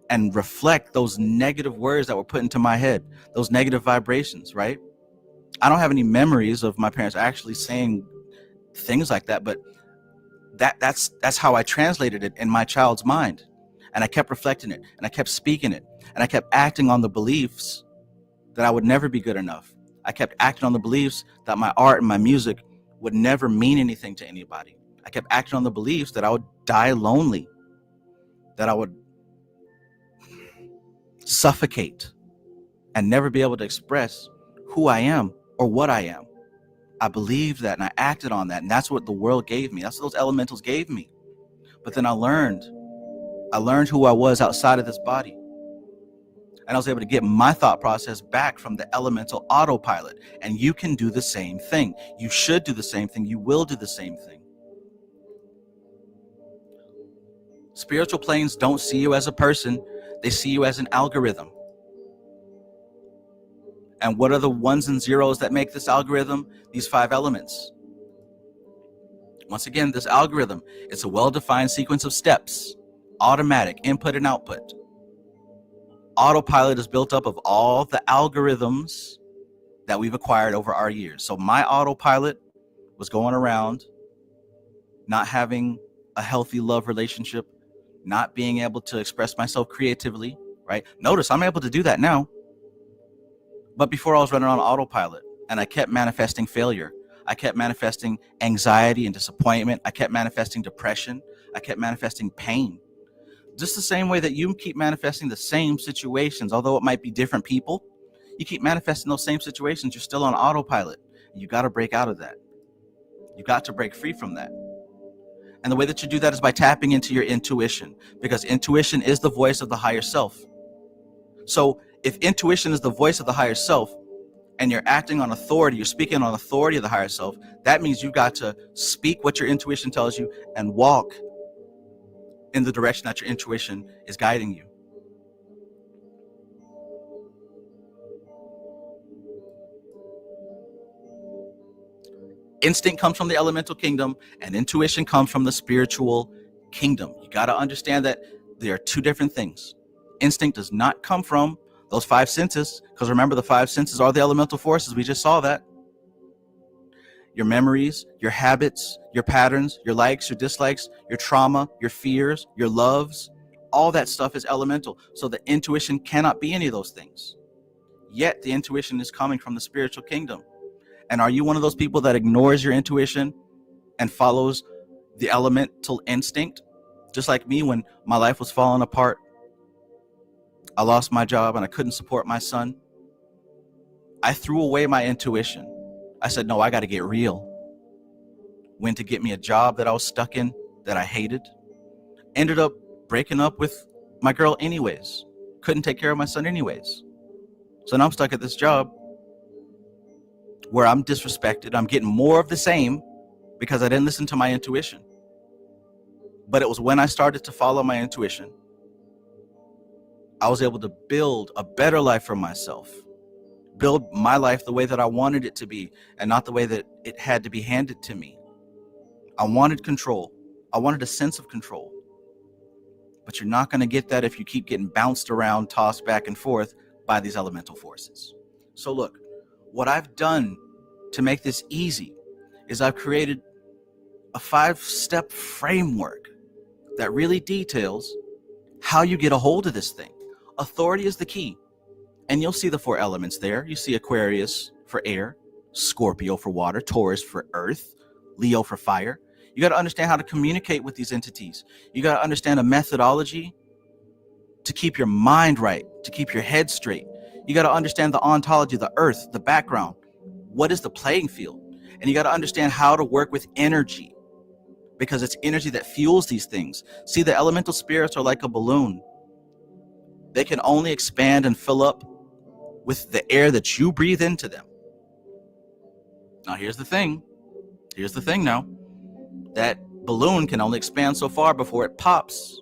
and reflect those negative words that were put into my head, those negative vibrations, right? I don't have any memories of my parents actually saying things like that, but that's how I translated it in my child's mind. And I kept reflecting it, and I kept speaking it, and I kept acting on the beliefs that I would never be good enough. I kept acting on the beliefs that my art and my music would never mean anything to anybody. I kept acting on the beliefs that I would die lonely, that I would suffocate and never be able to express who I am or what I am. I believed that and I acted on that. And that's what the world gave me. That's what those elementals gave me. But then I learned who I was outside of this body. And I was able to get my thought process back from the elemental autopilot. And you can do the same thing. You should do the same thing. You will do the same thing. Spiritual planes don't see you as a person. They see you as an algorithm. And what are the ones and zeros that make this algorithm? These 5 elements. Once again, this algorithm, it's a well-defined sequence of steps, automatic input and output. Autopilot is built up of all the algorithms that we've acquired over our years. So my autopilot was going around not having a healthy love relationship, not being able to express myself creatively, right? Notice I'm able to do that now. But before I was running on autopilot and I kept manifesting failure. I kept manifesting anxiety and disappointment. I kept manifesting depression. I kept manifesting pain. Just the same way that you keep manifesting the same situations, although it might be different people, you keep manifesting those same situations. You're still on autopilot. You got to break out of that. You got to break free from that. And the way that you do that is by tapping into your intuition, because intuition is the voice of the higher self. So if intuition is the voice of the higher self and you're acting on authority, you're speaking on authority of the higher self, that means you've got to speak what your intuition tells you and walk in the direction that your intuition is guiding you. Instinct comes from the elemental kingdom and intuition comes from the spiritual kingdom. You got to understand that they are 2 different things. Instinct does not come from those 5 senses, because remember, the 5 senses are the elemental forces. We just saw that. Your memories, your habits, your patterns, your likes, your dislikes, your trauma, your fears, your loves, all that stuff is elemental. So the intuition cannot be any of those things. Yet the intuition is coming from the spiritual kingdom. And are you one of those people that ignores your intuition and follows the elemental instinct? Just like me, when my life was falling apart, I lost my job and I couldn't support my son. I threw away my intuition. I said, no, I got to get real. Went to get me a job that I was stuck in, that I hated. Ended up breaking up with my girl anyways. Couldn't take care of my son anyways. So now I'm stuck at this job where I'm disrespected. I'm getting more of the same because I didn't listen to my intuition. But it was when I started to follow my intuition, I was able to build a better life for myself. Build my life the way that I wanted it to be and not the way that it had to be handed to me. I wanted control. I wanted a sense of control. But you're not going to get that if you keep getting bounced around, tossed back and forth by these elemental forces. So look, what I've done to make this easy is I've created a 5-step framework that really details how you get a hold of this thing. Authority is the key. And you'll see the 4 elements there. You see Aquarius for air, Scorpio for water, Taurus for earth, Leo for fire. You got to understand how to communicate with these entities. You got to understand a methodology to keep your mind right, to keep your head straight. You got to understand the ontology, the earth, the background. What is the playing field? And you got to understand how to work with energy, because it's energy that fuels these things. See, the elemental spirits are like a balloon. They can only expand and fill up with the air that you breathe into them. Now, here's the thing. Here's the thing now. That balloon can only expand so far before it pops.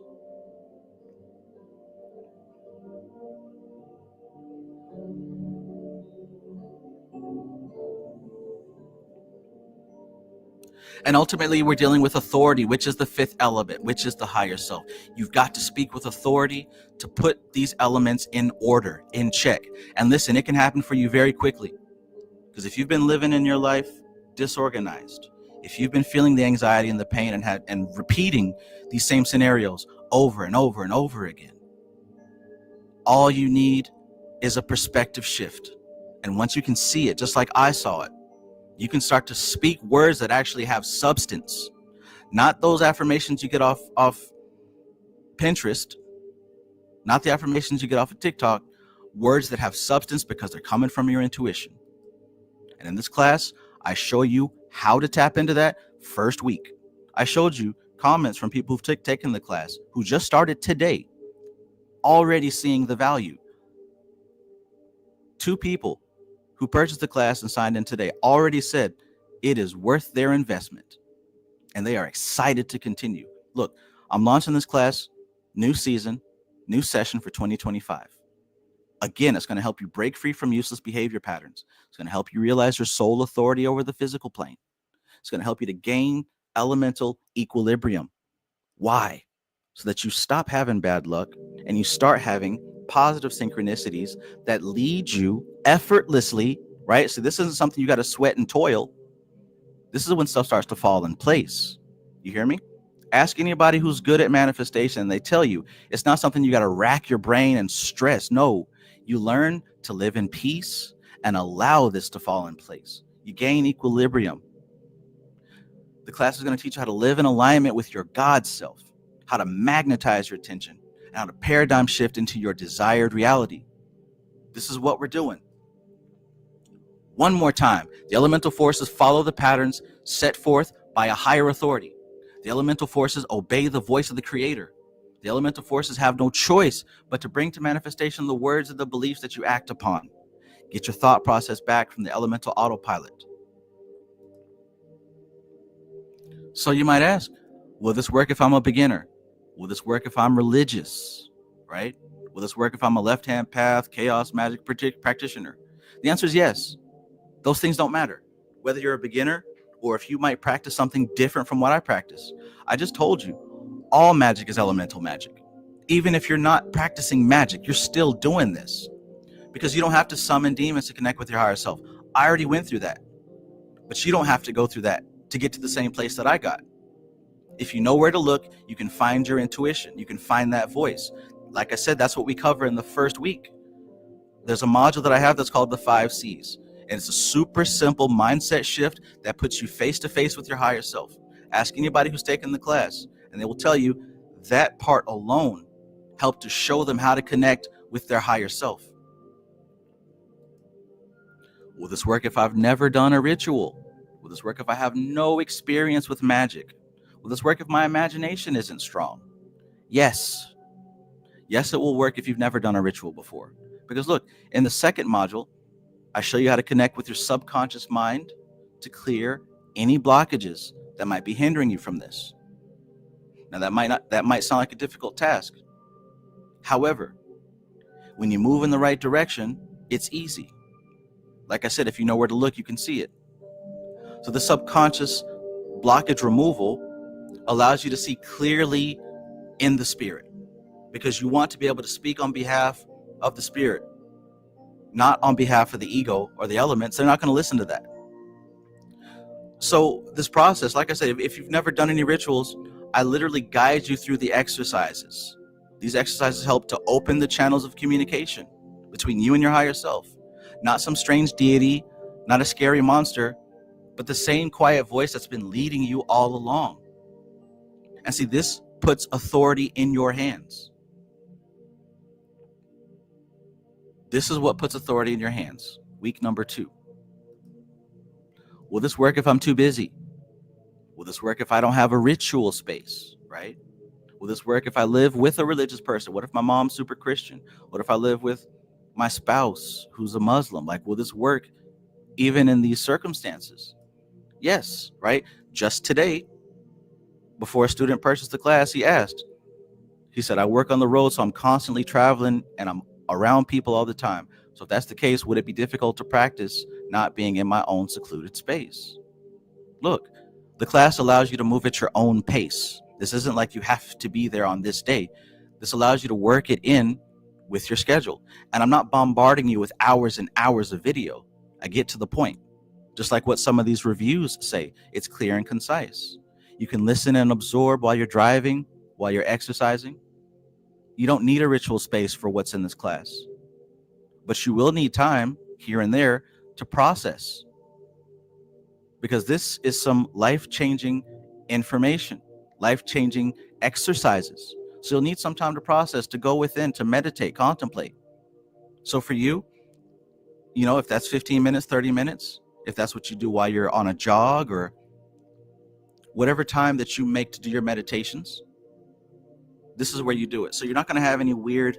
And ultimately, we're dealing with authority, which is the 5th element, which is the higher self. You've got to speak with authority to put these elements in order, in check. And listen, it can happen for you very quickly. Because if you've been living in your life disorganized, if you've been feeling the anxiety and the pain and repeating these same scenarios over and over and over again, all you need is a perspective shift. And once you can see it, just like I saw it, you can start to speak words that actually have substance, not those affirmations you get off Pinterest, not the affirmations you get off of TikTok, words that have substance because they're coming from your intuition. And in this class, I show you how to tap into that first week. I showed you comments from people who've taken the class who just started today, already seeing the value. 2 people who purchased the class and signed in today already said it is worth their investment, and they are excited to continue. Look, I'm launching this class, new season, new session for 2025. Again, it's going to help you break free from useless behavior patterns. It's going to help you realize your soul authority over the physical plane. It's going to help you to gain elemental equilibrium. Why? So that you stop having bad luck and you start having positive synchronicities that lead you effortlessly, right? So this isn't something you got to sweat and toil. This is when stuff starts to fall in place. You hear me? Ask anybody who's good at manifestation, and they tell you it's not something you got to rack your brain and stress. No, you learn to live in peace and allow this to fall in place. You gain equilibrium. The class is going to teach you how to live in alignment with your God self, how to magnetize your attention, and how to paradigm shift into your desired reality. This is what we're doing. One more time, the elemental forces follow the patterns set forth by a higher authority. The elemental forces obey the voice of the creator. The elemental forces have no choice but to bring to manifestation the words and the beliefs that you act upon. Get your thought process back from the elemental autopilot. So you might ask, will this work if I'm a beginner? Will this work if I'm religious, right? Will this work if I'm a left-hand path, chaos magic practitioner? The answer is yes. Those things don't matter. Whether you're a beginner or if you might practice something different from what I practice. I just told you, all magic is elemental magic. Even if you're not practicing magic, you're still doing this because you don't have to summon demons to connect with your higher self. I already went through that, but you don't have to go through that to get to the same place that I got. If you know where to look, you can find your intuition. You can find that voice. Like I said, that's what we cover in the first week. There's a module that I have that's called the 5 C's. And it's a super simple mindset shift that puts you face to face with your higher self. Ask anybody who's taken the class, and they will tell you that part alone helped to show them how to connect with their higher self. Will this work if I've never done a ritual? Will this work if I have no experience with magic? Will this work if my imagination isn't strong? Yes. Yes, it will work if you've never done a ritual before. Because look, in the second module, I show you how to connect with your subconscious mind to clear any blockages that might be hindering you from this. Now that might sound like a difficult task. However, when you move in the right direction, it's easy. Like I said, if you know where to look, you can see it. So the subconscious blockage removal allows you to see clearly in the spirit, because you want to be able to speak on behalf of the spirit, not on behalf of the ego or the elements. They're not going to listen to that. So this process, like I said, if you've never done any rituals, I literally guide you through the exercises. These exercises help to open the channels of communication between you and your higher self. Not some strange deity, not a scary monster, but the same quiet voice that's been leading you all along. And see, this puts authority in your hands. This is what puts authority in your hands. Week number 2. Will this work if I'm too busy? Will this work if I don't have a ritual space, right? Will this work if I live with a religious person? What if my mom's super Christian? What if I live with my spouse who's a Muslim? Like, will this work even in these circumstances? Yes, right? Just today, before a student purchased the class, he asked, he said, I work on the road, so I'm constantly traveling and I'm around people all the time. So if that's the case, would it be difficult to practice not being in my own secluded space? Look, the class allows you to move at your own pace. This isn't like you have to be there on this day. This allows you to work it in with your schedule. And I'm not bombarding you with hours and hours of video. I get to the point. Just like what some of these reviews say, it's clear and concise. You can listen and absorb while you're driving, while you're exercising. You don't need a ritual space for what's in this class, but you will need time here and there to process, because this is some life-changing information, life-changing exercises. So you'll need some time to process, to go within, to meditate, contemplate. So for you, if that's 15 minutes, 30 minutes, if that's what you do while you're on a jog or whatever time that you make to do your meditations, this is where you do it. So you're not going to have any weird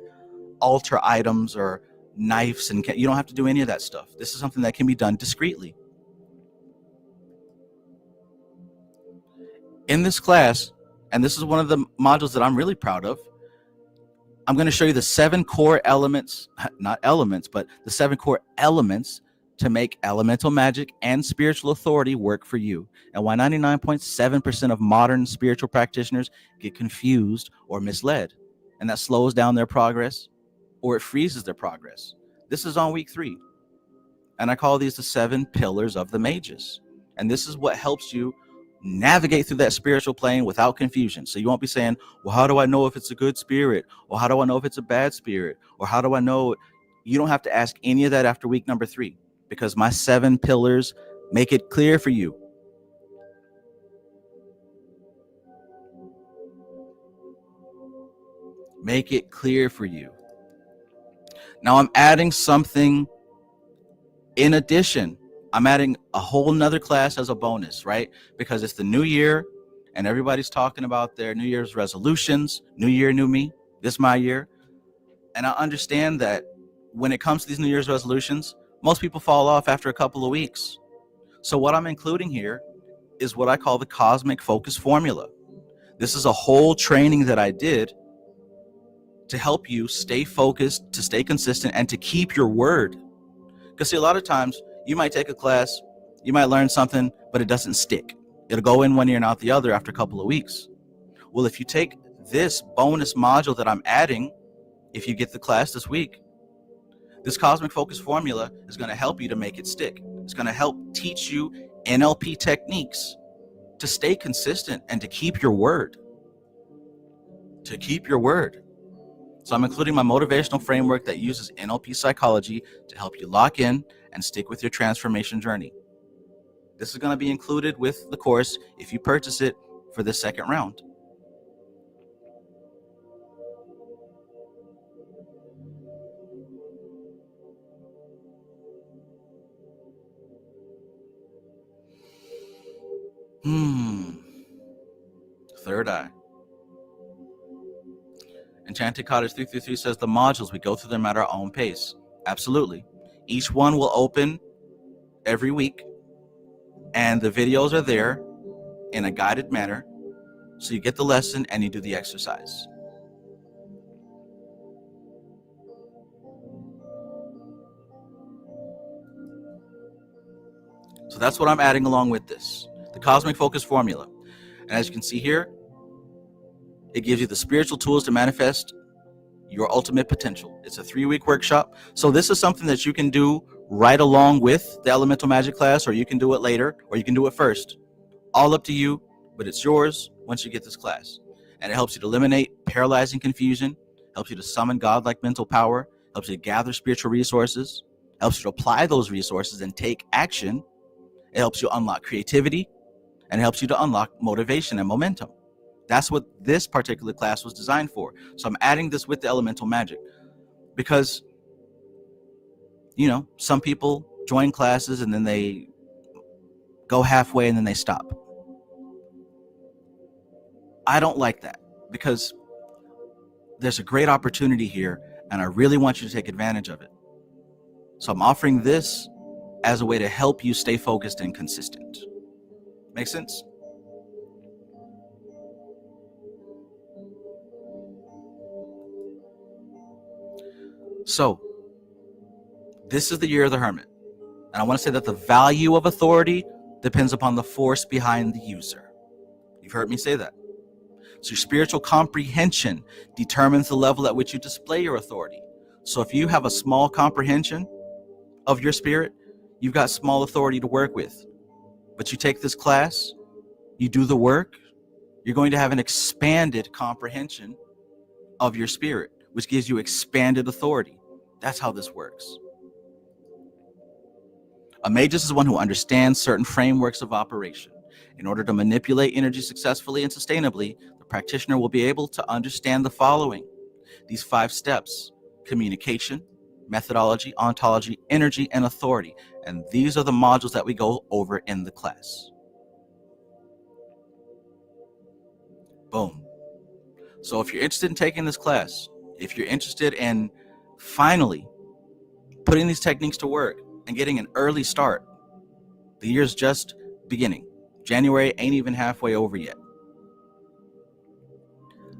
altar items or knives, and you don't have to do any of that stuff. This is something that can be done discreetly. In this class, and this is one of the modules that I'm really proud of, I'm going to show you the 7 core elements, not elements, but the 7 core elements to make elemental magic and spiritual authority work for you, and why 99.7% of modern spiritual practitioners get confused or misled, and that slows down their progress or it freezes their progress. This is on week 3, and I call these the 7 pillars of the mages, and this is what helps you navigate through that spiritual plane without confusion. So you won't be saying, well, how do I know if it's a good spirit, or how do I know if it's a bad spirit, or how do I know? You don't have to ask any of that after week number 3, because my 7 pillars make it clear for you. Make it clear for you. Now I'm adding something in addition. I'm adding a whole nother class as a bonus, right? Because it's the new year and everybody's talking about their New Year's resolutions. New year, new me. This is my year. And I understand that when it comes to these New Year's resolutions, most people fall off after a couple of weeks. So what I'm including here is what I call the cosmic focus formula. This is a whole training that I did to help you stay focused, to stay consistent, and to keep your word. Because see, a lot of times you might take a class, you might learn something, but it doesn't stick. It'll go in one ear and out the other after a couple of weeks. Well, if you take this bonus module that I'm adding, if you get the class this week, this cosmic focus formula is going to help you to make it stick. It's going to help teach you NLP techniques to stay consistent and to keep your word. To keep your word. So I'm including my motivational framework that uses NLP psychology to help you lock in and stick with your transformation journey. This is going to be included with the course if you purchase it for the second round. Third eye. Enchanted Cottage 333 says the modules, we go through them at our own pace. Absolutely. Each one will open every week, and the videos are there in a guided manner. So you get the lesson and you do the exercise. So that's what I'm adding along with this, the cosmic focus formula. And as you can see here, it gives you the spiritual tools to manifest your ultimate potential. It's a 3-week workshop. So this is something that you can do right along with the elemental magic class, or you can do it later, or you can do it first. All up to you, but it's yours once you get this class. And it helps you to eliminate paralyzing confusion, helps you to summon godlike mental power, helps you to gather spiritual resources, helps you to apply those resources and take action. It helps you unlock creativity, and it helps you to unlock motivation and momentum. That's what this particular class was designed for. So I'm adding this with the elemental magic because, you know, some people join classes and then they go halfway and then they stop. I don't like that because there's a great opportunity here and I really want you to take advantage of it. So I'm offering this as a way to help you stay focused and consistent. Make sense? So this is the year of the hermit. And I want to say that the value of authority depends upon the force behind the user. You've heard me say that. So your spiritual comprehension determines the level at which you display your authority. So if you have a small comprehension of your spirit, you've got small authority to work with. But you take this class, you do the work, you're going to have an expanded comprehension of your spirit, which gives you expanded authority. That's how this works. A magus is one who understands certain frameworks of operation. In order to manipulate energy successfully and sustainably, the practitioner will be able to understand the following. These 5 steps: communication, methodology, ontology, energy, and authority. And these are the modules that we go over in the class. Boom. So if you're interested in taking this class, if you're interested in finally putting these techniques to work and getting an early start, the year's just beginning. January ain't even halfway over yet.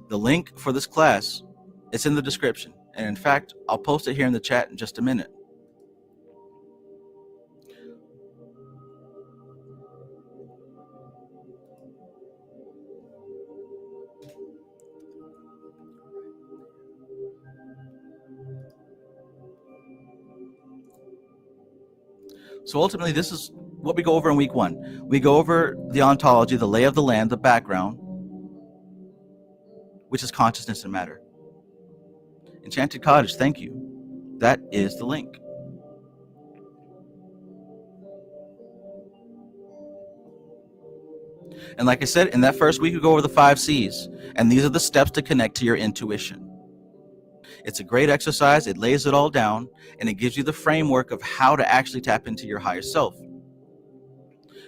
The link for this class, it's in the description. And in fact, I'll post it here in the chat in just a minute. So ultimately, this is what we go over in week 1. We go over the ontology, the lay of the land, the background, which is consciousness and matter. Enchanted Cottage, thank you. That is the link. And like I said, in that first week, we go over the 5 C's. And these are the steps to connect to your intuition. It's a great exercise. It lays it all down, and it gives you the framework of how to actually tap into your higher self.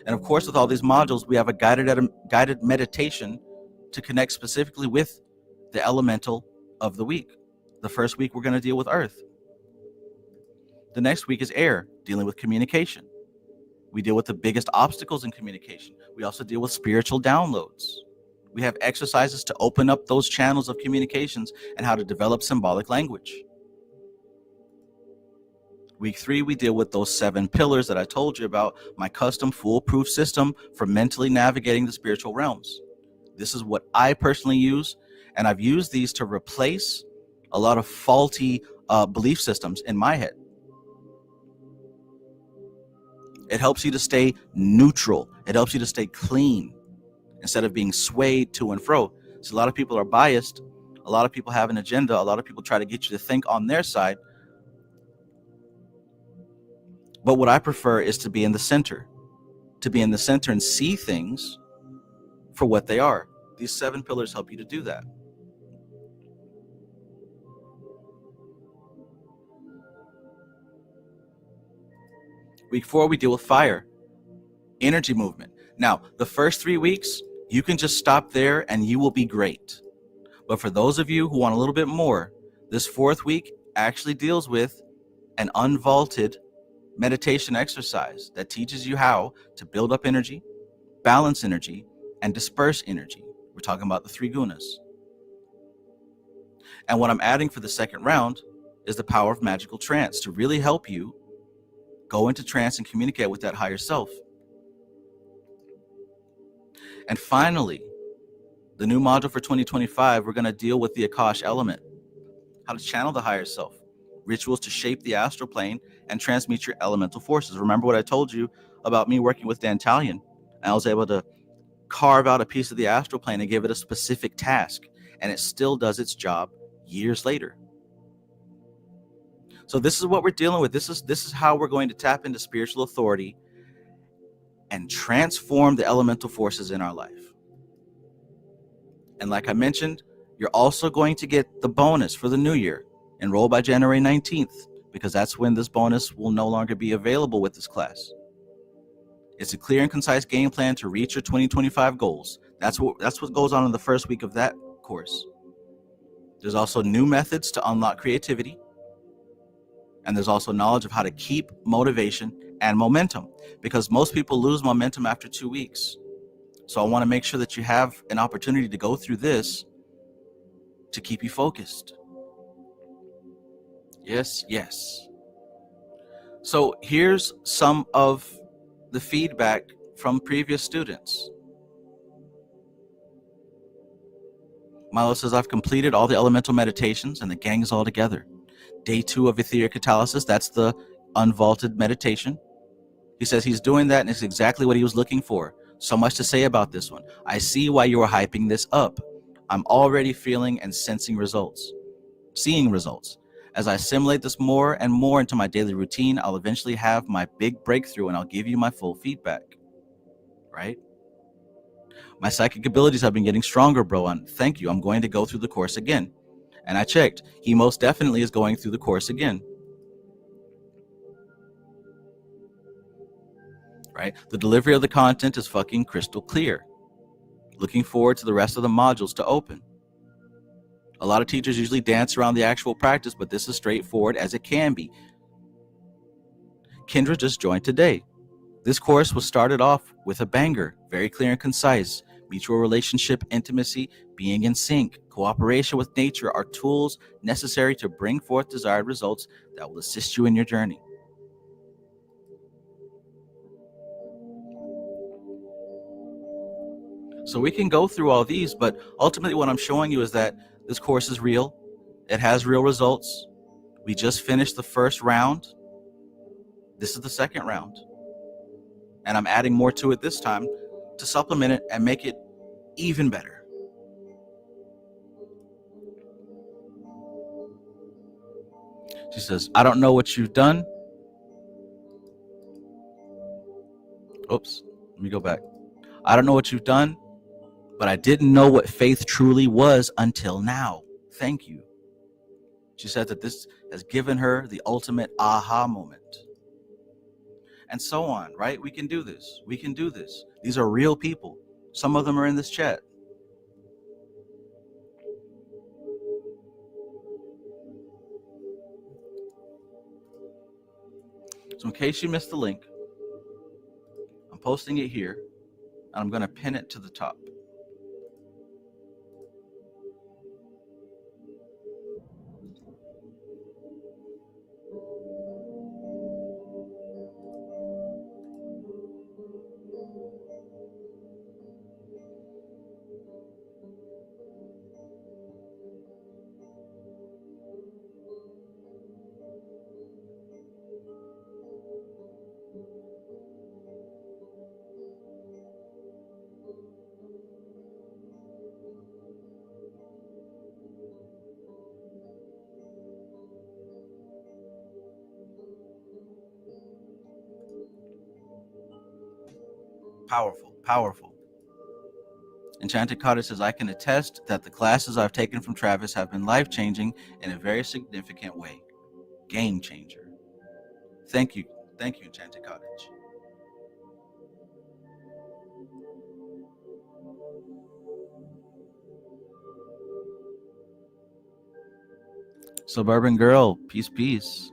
And of course, with all these modules, we have a guided meditation to connect specifically with the elemental of the week. The first week, we're going to deal with earth. The next week is air, dealing with communication. We deal with the biggest obstacles in communication. We also deal with spiritual downloads. We have exercises to open up those channels of communications and how to develop symbolic language. Week 3, we deal with those 7 pillars that I told you about, my custom foolproof system for mentally navigating the spiritual realms. This is what I personally use, and I've used these to replace a lot of faulty belief systems in my head. It helps you to stay neutral. It helps you to stay clean instead of being swayed to and fro. So a lot of people are biased. A lot of people have an agenda. A lot of people try to get you to think on their side. But what I prefer is to be in the center, and see things for what they are. These 7 pillars help you to do that. Week 4, we deal with fire, energy movement. Now, the first 3 weeks, you can just stop there and you will be great. But for those of you who want a little bit more, this 4th week actually deals with an unvaulted meditation exercise that teaches you how to build up energy, balance energy, and disperse energy. We're talking about the 3 gunas. And what I'm adding for the second round is the power of magical trance to really help you go into trance and communicate with that higher self. And finally, the new module for 2025, we're going to deal with the Akash element, how to channel the higher self, rituals to shape the astral plane and transmute your elemental forces. Remember what I told you about me working with Dantalion? I was able to carve out a piece of the astral plane and give it a specific task, and it still does its job years later. So this is what we're dealing with. This is how we're going to tap into spiritual authority and transform the elemental forces in our life. And like I mentioned, you're also going to get the bonus for the new year. Enroll by January 19th, because that's when this bonus will no longer be available with this class. It's a clear and concise game plan to reach your 2025 goals. That's what goes on in the first week of that course. There's also new methods to unlock creativity. And there's also knowledge of how to keep motivation and momentum, because most people lose momentum after 2 weeks. So I want to make sure that you have an opportunity to go through this to keep you focused. Yes, yes. So here's some of the feedback from previous students. Milo says, I've completed all the elemental meditations and the gang is all together. Day 2 of etheric catalysis, that's the unvaulted meditation. He says he's doing that and it's exactly what he was looking for. So much to say about this one. I see why you are hyping this up. I'm already feeling and sensing results, seeing results. As I assimilate this more and more into my daily routine, I'll eventually have my big breakthrough and I'll give you my full feedback, right? My psychic abilities have been getting stronger, bro, and thank you. I'm going to go through the course again. And I checked. He most definitely is going through the course again. right? The delivery of the content is fucking crystal clear. Looking forward to the rest of the modules to open. A lot of teachers usually dance around the actual practice, but this is straightforward as it can be. Kendra just joined today. This course was started off with a banger, very clear and concise. Mutual relationship, intimacy, being in sync, cooperation with nature are tools necessary to bring forth desired results that will assist you in your journey. So we can go through all these, but ultimately what I'm showing you is that this course is real. It has real results. We just finished the first round. This is the second round. And I'm adding more to it this time to supplement it and make it even better. She says, I don't know what you've done. Oops, let me go back. I don't know what you've done, but I didn't know what faith truly was until now. Thank you. She said that this has given her the ultimate aha moment. And so on, right? We can do this. We can do this. These are real people. Some of them are in this chat. So in case you missed the link, I'm posting it here, and I'm going to pin it to the top. Powerful, powerful. Enchanted Cottage says, I can attest that the classes I've taken from Travis have been life-changing in a very significant way. Game changer. Thank you, Enchanted Cottage. Suburban Girl, peace, peace.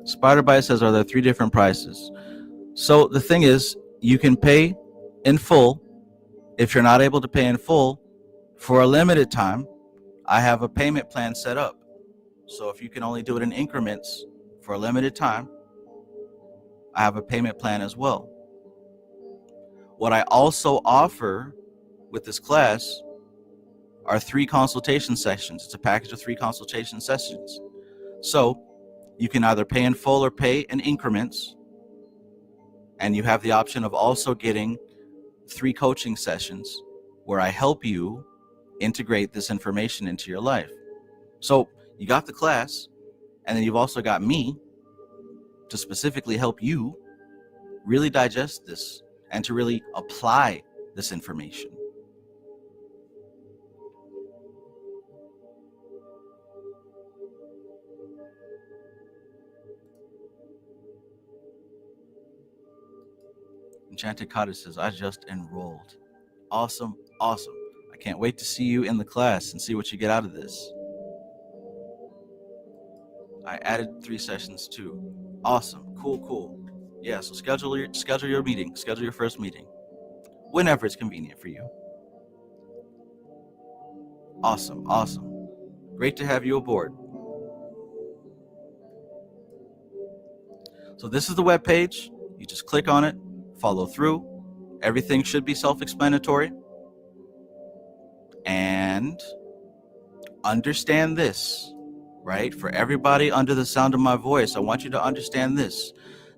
Spiderbite says, are there 3 different prices? So the thing is, you can pay in full. If you're not able to pay in full, for a limited time, I have a payment plan set up. So if you can only do it in increments for a limited time, I have a payment plan as well. What I also offer with this class are 3 consultation sessions. It's a package of 3 consultation sessions. So you can either pay in full or pay in increments. And you have the option of also getting 3 coaching sessions where I help you integrate this information into your life. So you got the class, and then you've also got me to specifically help you really digest this and to really apply this information. Enchanted Cottage says, I just enrolled. Awesome, awesome. I can't wait to see you in the class and see what you get out of this. I added 3 sessions too. Awesome, cool. Yeah, so schedule your meeting, schedule your first meeting, whenever it's convenient for you. Awesome. Great to have you aboard. So this is the web page. You just click on it, follow through. Everything should be self-explanatory. And understand this, right? For everybody under the sound of my voice, I want you to understand this.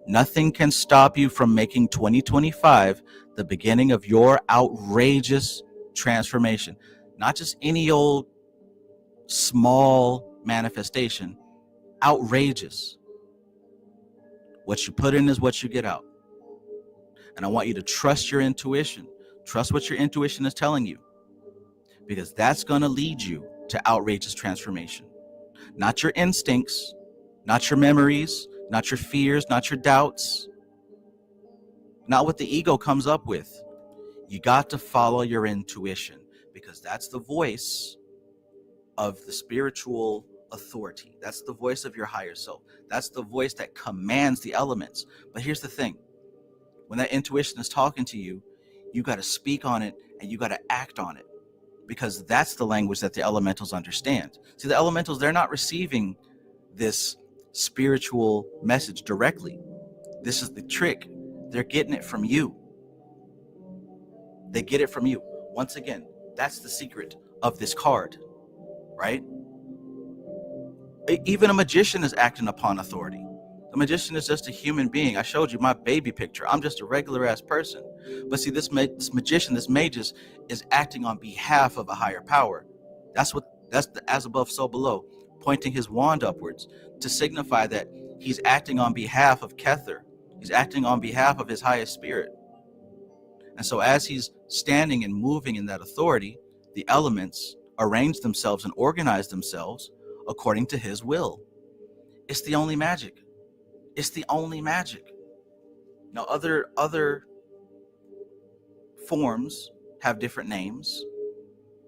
Nothing can stop you from making 2025 the beginning of your outrageous transformation. Not just any old small manifestation, outrageous. What you put in is what you get out. And I want you to trust your intuition. Trust what your intuition is telling you, because that's going to lead you to outrageous transformation. Not your instincts, not your memories, not your fears, not your doubts, not what the ego comes up with. You got to follow your intuition, because that's the voice of the spiritual authority. That's the voice of your higher self. That's the voice that commands the elements. But here's the thing. When that intuition is talking to you, you got to speak on it and you got to act on it, because that's the language that the elementals understand. See, the elementals, they're not receiving this spiritual message directly. This is the trick. They're getting it from you. They get it from you. Once again, that's the secret of this card, right? Even a magician is acting upon authority. The magician is just a human being. I showed you my baby picture. I'm just a regular ass person. But see, this magician, this magus, is acting on behalf of a higher power. That's the as above, so below, pointing his wand upwards to signify that he's acting on behalf of Kether. He's acting on behalf of his highest spirit. And so as he's standing and moving in that authority, the elements arrange themselves and organize themselves according to his will. It's the only magic. It's the only magic. Now, other forms have different names,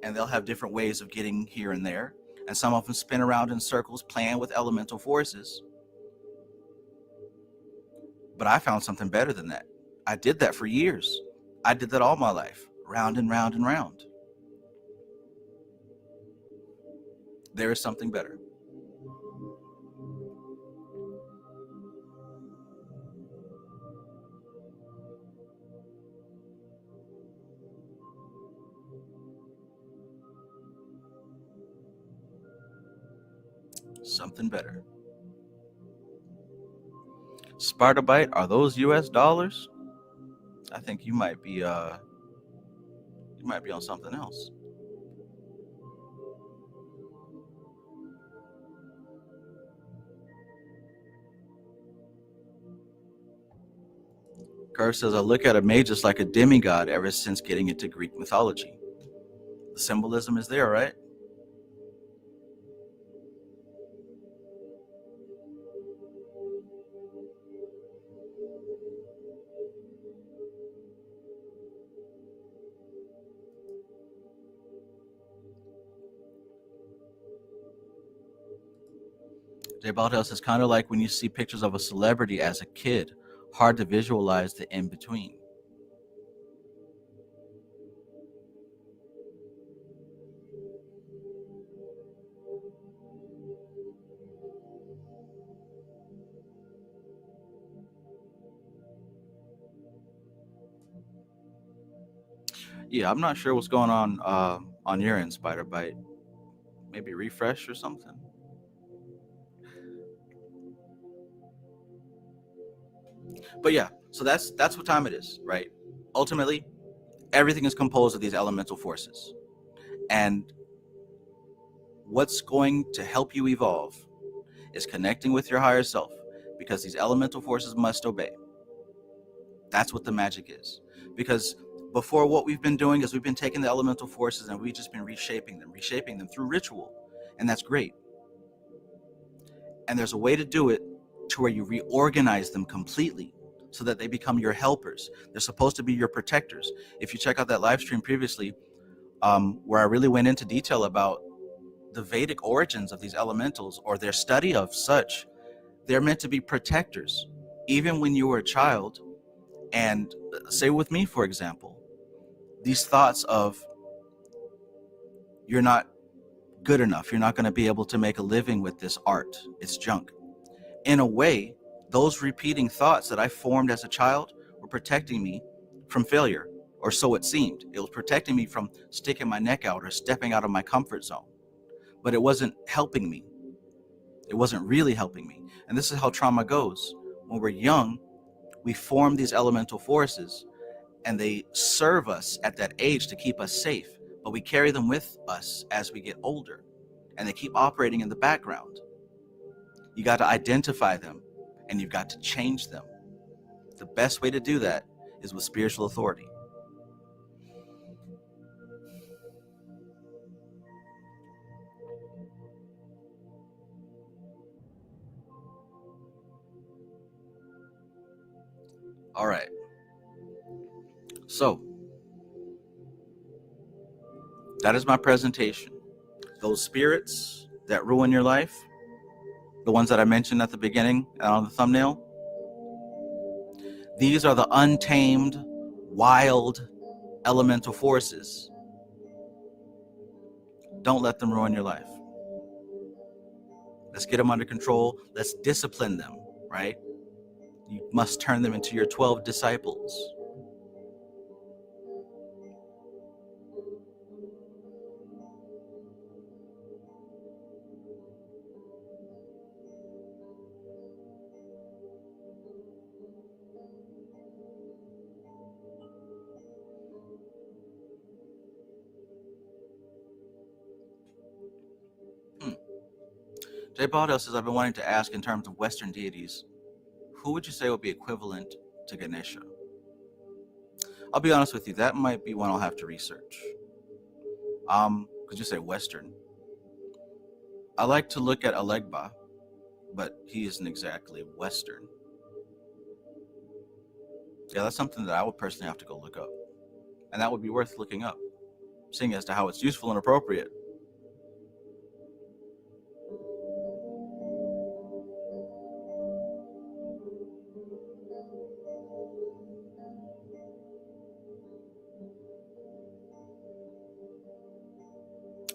and they'll have different ways of getting here and there. And some of them spin around in circles playing with elemental forces. But I found something better than that. I did that for years. I did that all my life, round and round and round. There is something better. Something better. Spartabite, are those US dollars? I think you might be on something else. Curve says, I look at a magus like a demigod ever since getting into Greek mythology. The symbolism is there, right? Jay Baldhouse is kind of like when you see pictures of a celebrity as a kid, hard to visualize the in-between. Yeah, I'm not sure what's going on your end, Spider-Bite. Maybe refresh or something. But yeah, so that's what time it is, right? Ultimately, everything is composed of these elemental forces. And what's going to help you evolve is connecting with your higher self, because these elemental forces must obey. That's what the magic is. Because before, what we've been doing is we've been taking the elemental forces and we've just been reshaping them through ritual. And that's great. And there's a way to do it to where you reorganize them completely so that they become your helpers. They're supposed to be your protectors. If you check out that live stream previously, where I really went into detail about the Vedic origins of these elementals, or their study of such, they're meant to be protectors. Even when you were a child, and say with me, for example, these thoughts of you're not good enough, you're not going to be able to make a living with this art, it's junk. In a way, those repeating thoughts that I formed as a child were protecting me from failure, or so it seemed. It was protecting me from sticking my neck out or stepping out of my comfort zone. But it wasn't helping me. It wasn't really helping me. And this is how trauma goes. When we're young, we form these elemental forces, and they serve us at that age to keep us safe. But we carry them with us as we get older, and they keep operating in the background. You got to identify them, and you've got to change them. The best way to do that is with spiritual authority. All right. So that is my presentation. Those spirits that ruin your life, the ones that I mentioned at the beginning and on the thumbnail, these are the untamed, wild, elemental forces. Don't let them ruin your life. Let's get them under control. Let's discipline them, right? You must turn them into your 12 disciples. Jay Baldell says, I've been wanting to ask in terms of Western deities, who would you say would be equivalent to Ganesha? I'll be honest with you, that might be one I'll have to research. Could you say Western? I like to look at Alegba, but he isn't exactly Western. Yeah, that's something that I would personally have to go look up. And that would be worth looking up, seeing as to how it's useful and appropriate.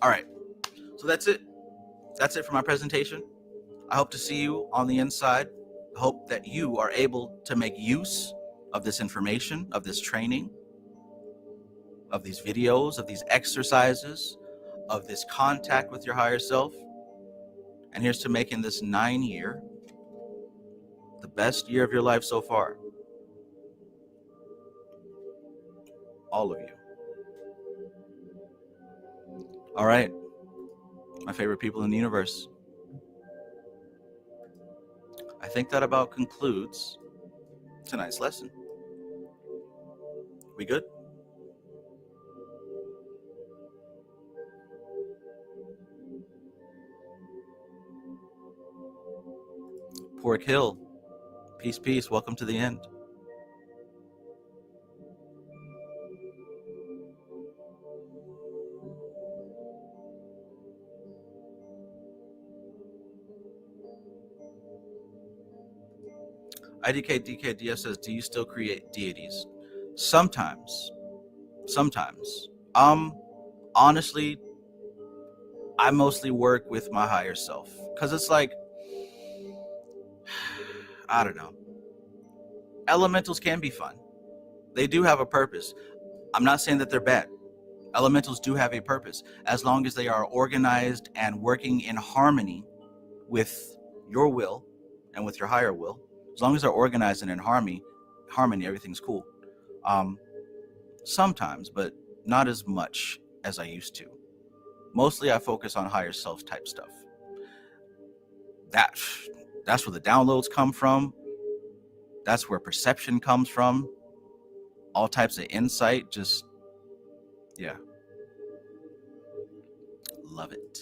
All right, so that's it. That's it for my presentation. I hope to see you on the inside. I hope that you are able to make use of this information, of this training, of these videos, of these exercises, of this contact with your higher self. And here's to making this 9-year the best year of your life so far. All of you. All right, my favorite people in the universe. I think that about concludes tonight's lesson. We good? Pork Hill, peace, peace. Welcome to the end. IDK says, do you still create deities? Sometimes. Honestly, I mostly work with my higher self because it's like, I don't know. Elementals can be fun. They do have a purpose. I'm not saying that they're bad. Elementals do have a purpose as long as they are organized and working in harmony with your will and with your higher will. As long as they're organized and in harmony, everything's cool. Sometimes, but not as much as I used to. Mostly I focus on higher self type stuff. That's where the downloads come from. That's where perception comes from. All types of insight, just, yeah. Love it.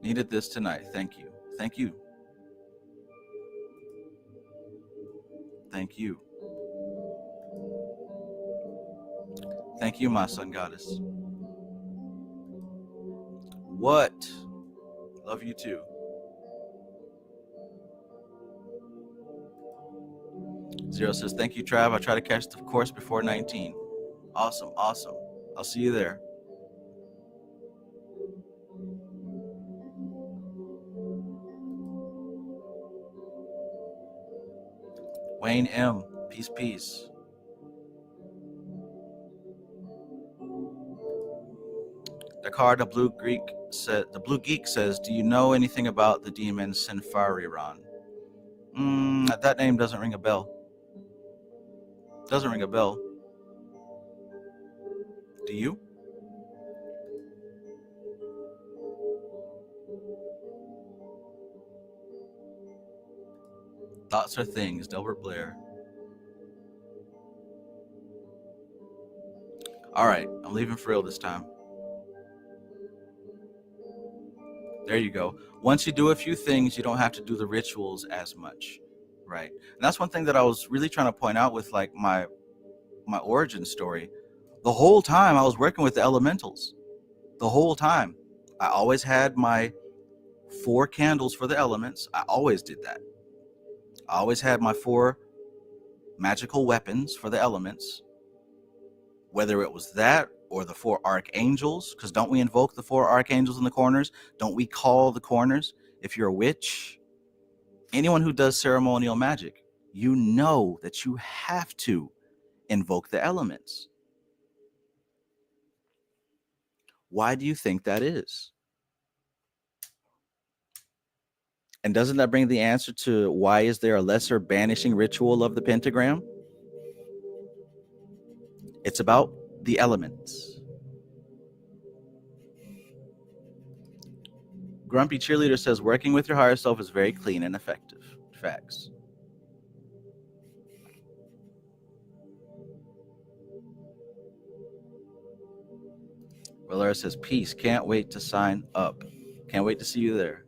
Needed this tonight. Thank you. Thank you. Thank you. Thank you, my sun goddess. What? Love you too. Zero says, thank you, Trav. I try to catch the course before 19. Awesome. I'll see you there. Wayne M. Peace, peace. Dakar, the Blue Geek says, do you know anything about the demon Sinfariran? That name doesn't ring a bell. Doesn't ring a bell. Do you? Thoughts are things, Delbert Blair. All right, I'm leaving for real this time. There you go. Once you do a few things, you don't have to do the rituals as much. right? And that's one thing that I was really trying to point out with like my origin story. The whole time I was working with the elementals. The whole time. I always had my 4 candles for the elements. I always did that. I always had my 4 magical weapons for the elements, whether it was that or the 4 archangels, because don't we invoke the 4 archangels in the corners? Don't we call the corners? If you're a witch, anyone who does ceremonial magic, you know that you have to invoke the elements. Why do you think that is? And doesn't that bring the answer to why is there a lesser banishing ritual of the pentagram? It's about the elements. Grumpy Cheerleader says working with your higher self is very clean and effective. Facts. Valera says peace. Can't wait to sign up. Can't wait to see you there.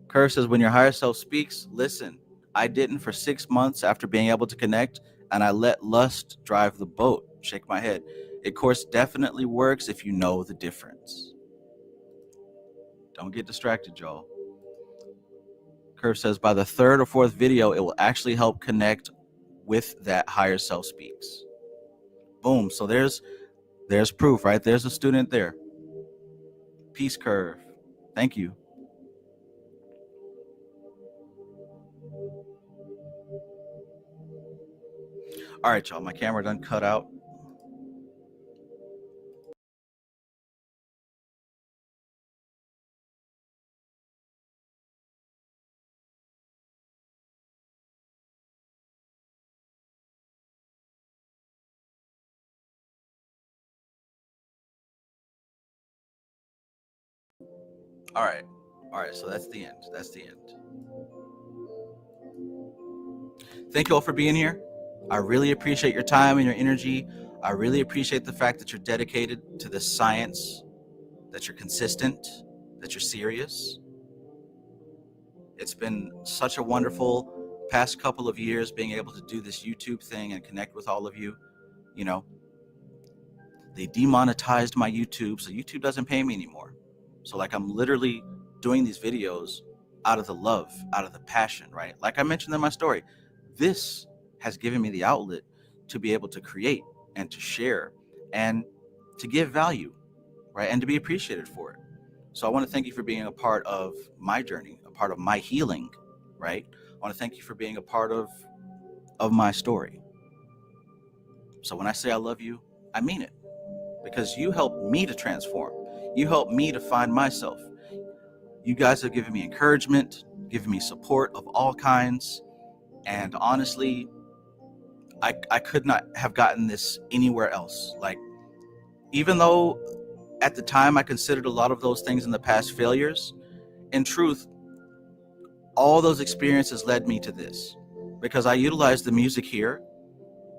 Curve says when your higher self speaks, listen. I didn't for 6 months after being able to connect, and I let lust drive the boat. Shake my head. It, of course, definitely works if you know the difference. Don't get distracted, y'all. Curve says by the 3rd or 4th video, it will actually help connect with that higher self speaks. Boom. So there's proof, right? There's a student there. Peace, Curve. Thank you. All right, y'all. My camera done cut out. All right. So that's the end. Thank you all for being here. I really appreciate your time and your energy. I really appreciate the fact that you're dedicated to this science, that you're consistent, that you're serious. It's been such a wonderful past couple of years being able to do this YouTube thing and connect with all of you. You know, they demonetized my YouTube, so YouTube doesn't pay me anymore. So like I'm literally doing these videos out of the love, out of the passion, right? Like I mentioned in my story, this has given me the outlet to be able to create and to share and to give value, right? And to be appreciated for it. So I want to thank you for being a part of my journey, a part of my healing, right? I want to thank you for being a part of my story. So when I say I love you, I mean it, because you helped me to transform. You helped me to find myself. You guys have given me encouragement, given me support of all kinds. And honestly, I could not have gotten this anywhere else. Like, even though at the time I considered a lot of those things in the past failures, in truth, all those experiences led me to this, because I utilized the music here.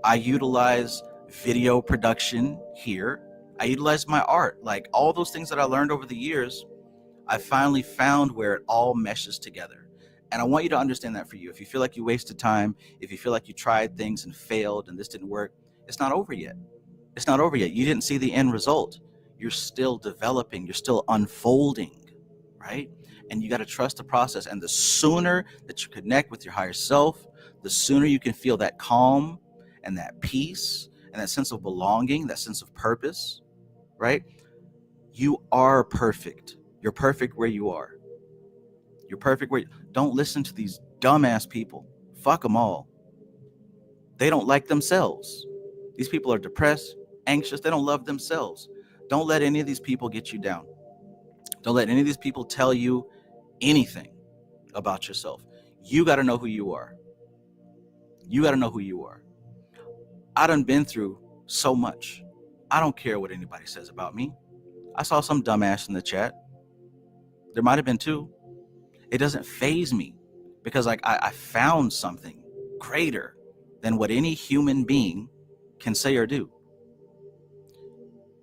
I utilize video production here. I utilize my art. Like all those things that I learned over the years, I finally found where it all meshes together. And I want you to understand that for you. If you feel like you wasted time, if you feel like you tried things and failed and this didn't work, it's not over yet. It's not over yet. You didn't see the end result. You're still developing. You're still unfolding, right? And you got to trust the process. And the sooner that you connect with your higher self, the sooner you can feel that calm and that peace and that sense of belonging, that sense of purpose, right? You are perfect. You're perfect where you are. You're perfect where don't listen to these dumbass people. Fuck them all. They don't like themselves. These people are depressed, anxious. They don't love themselves. Don't let any of these people get you down. Don't let any of these people tell you anything about yourself. You got to know who you are. You got to know who you are. I done been through so much. I don't care what anybody says about me. I saw some dumbass in the chat. There might have been 2. It doesn't faze me, because like I found something greater than what any human being can say or do.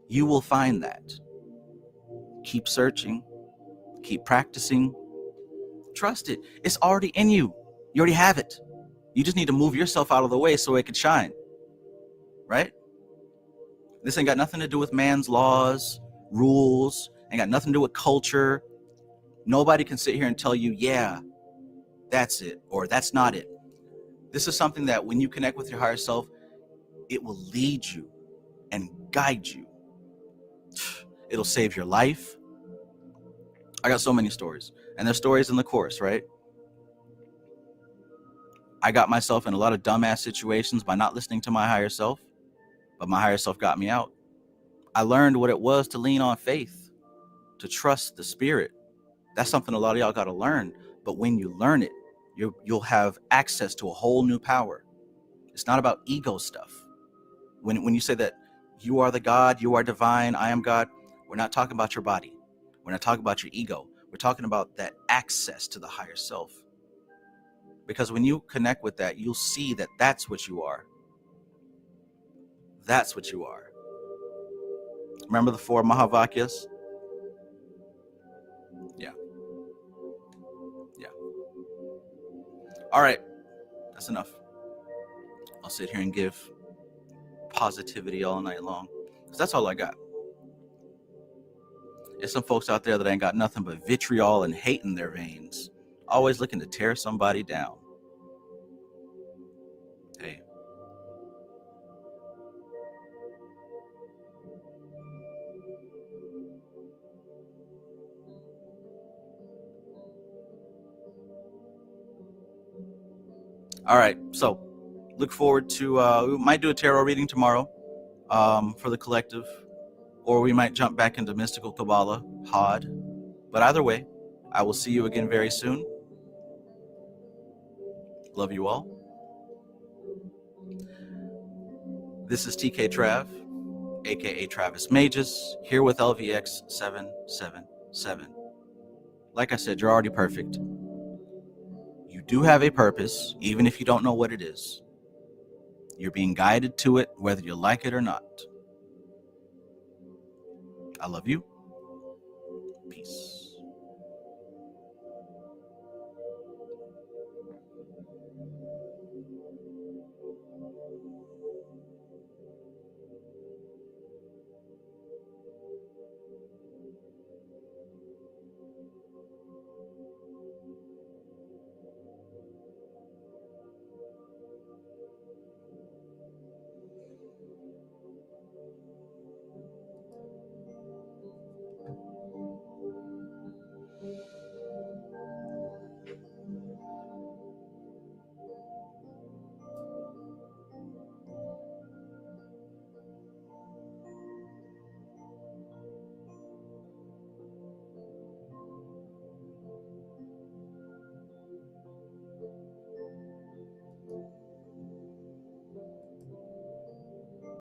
You will find that. Keep searching, keep practicing, Trust it. It's already in you. You already have it. You just need to move yourself out of the way so it can shine. Right? This ain't got nothing to do with man's laws, rules, ain't got nothing to do with culture. Nobody can sit here and tell you, yeah, that's it, or that's not it. This is something that when you connect with your higher self, it will lead you and guide you. It'll save your life. I got so many stories, and there's stories in the course, right? I got myself in a lot of dumbass situations by not listening to my higher self, but my higher self got me out. I learned what it was to lean on faith, to trust the spirit. That's something a lot of y'all got to learn. But when you learn it, you'll have access to a whole new power. It's not about ego stuff. When you say that you are the God, you are divine, I am God, we're not talking about your body. We're not talking about your ego. We're talking about that access to the higher self. Because when you connect with that, you'll see that that's what you are. That's what you are. Remember the 4 Mahavakyas? Yeah. All right. That's enough. I'll sit here and give positivity all night long, because that's all I got. There's some folks out there that ain't got nothing but vitriol and hate in their veins, always looking to tear somebody down. Hey. All right, so look forward to, we might do a tarot reading tomorrow for the collective, or we might jump back into mystical Kabbalah, Hod. But either way, I will see you again very soon. Love you all. This is TK Trav, aka Travis Magus, here with LVX777. Like I said, you're already perfect. You do have a purpose, even if you don't know what it is. You're being guided to it, whether you like it or not. I love you. Peace.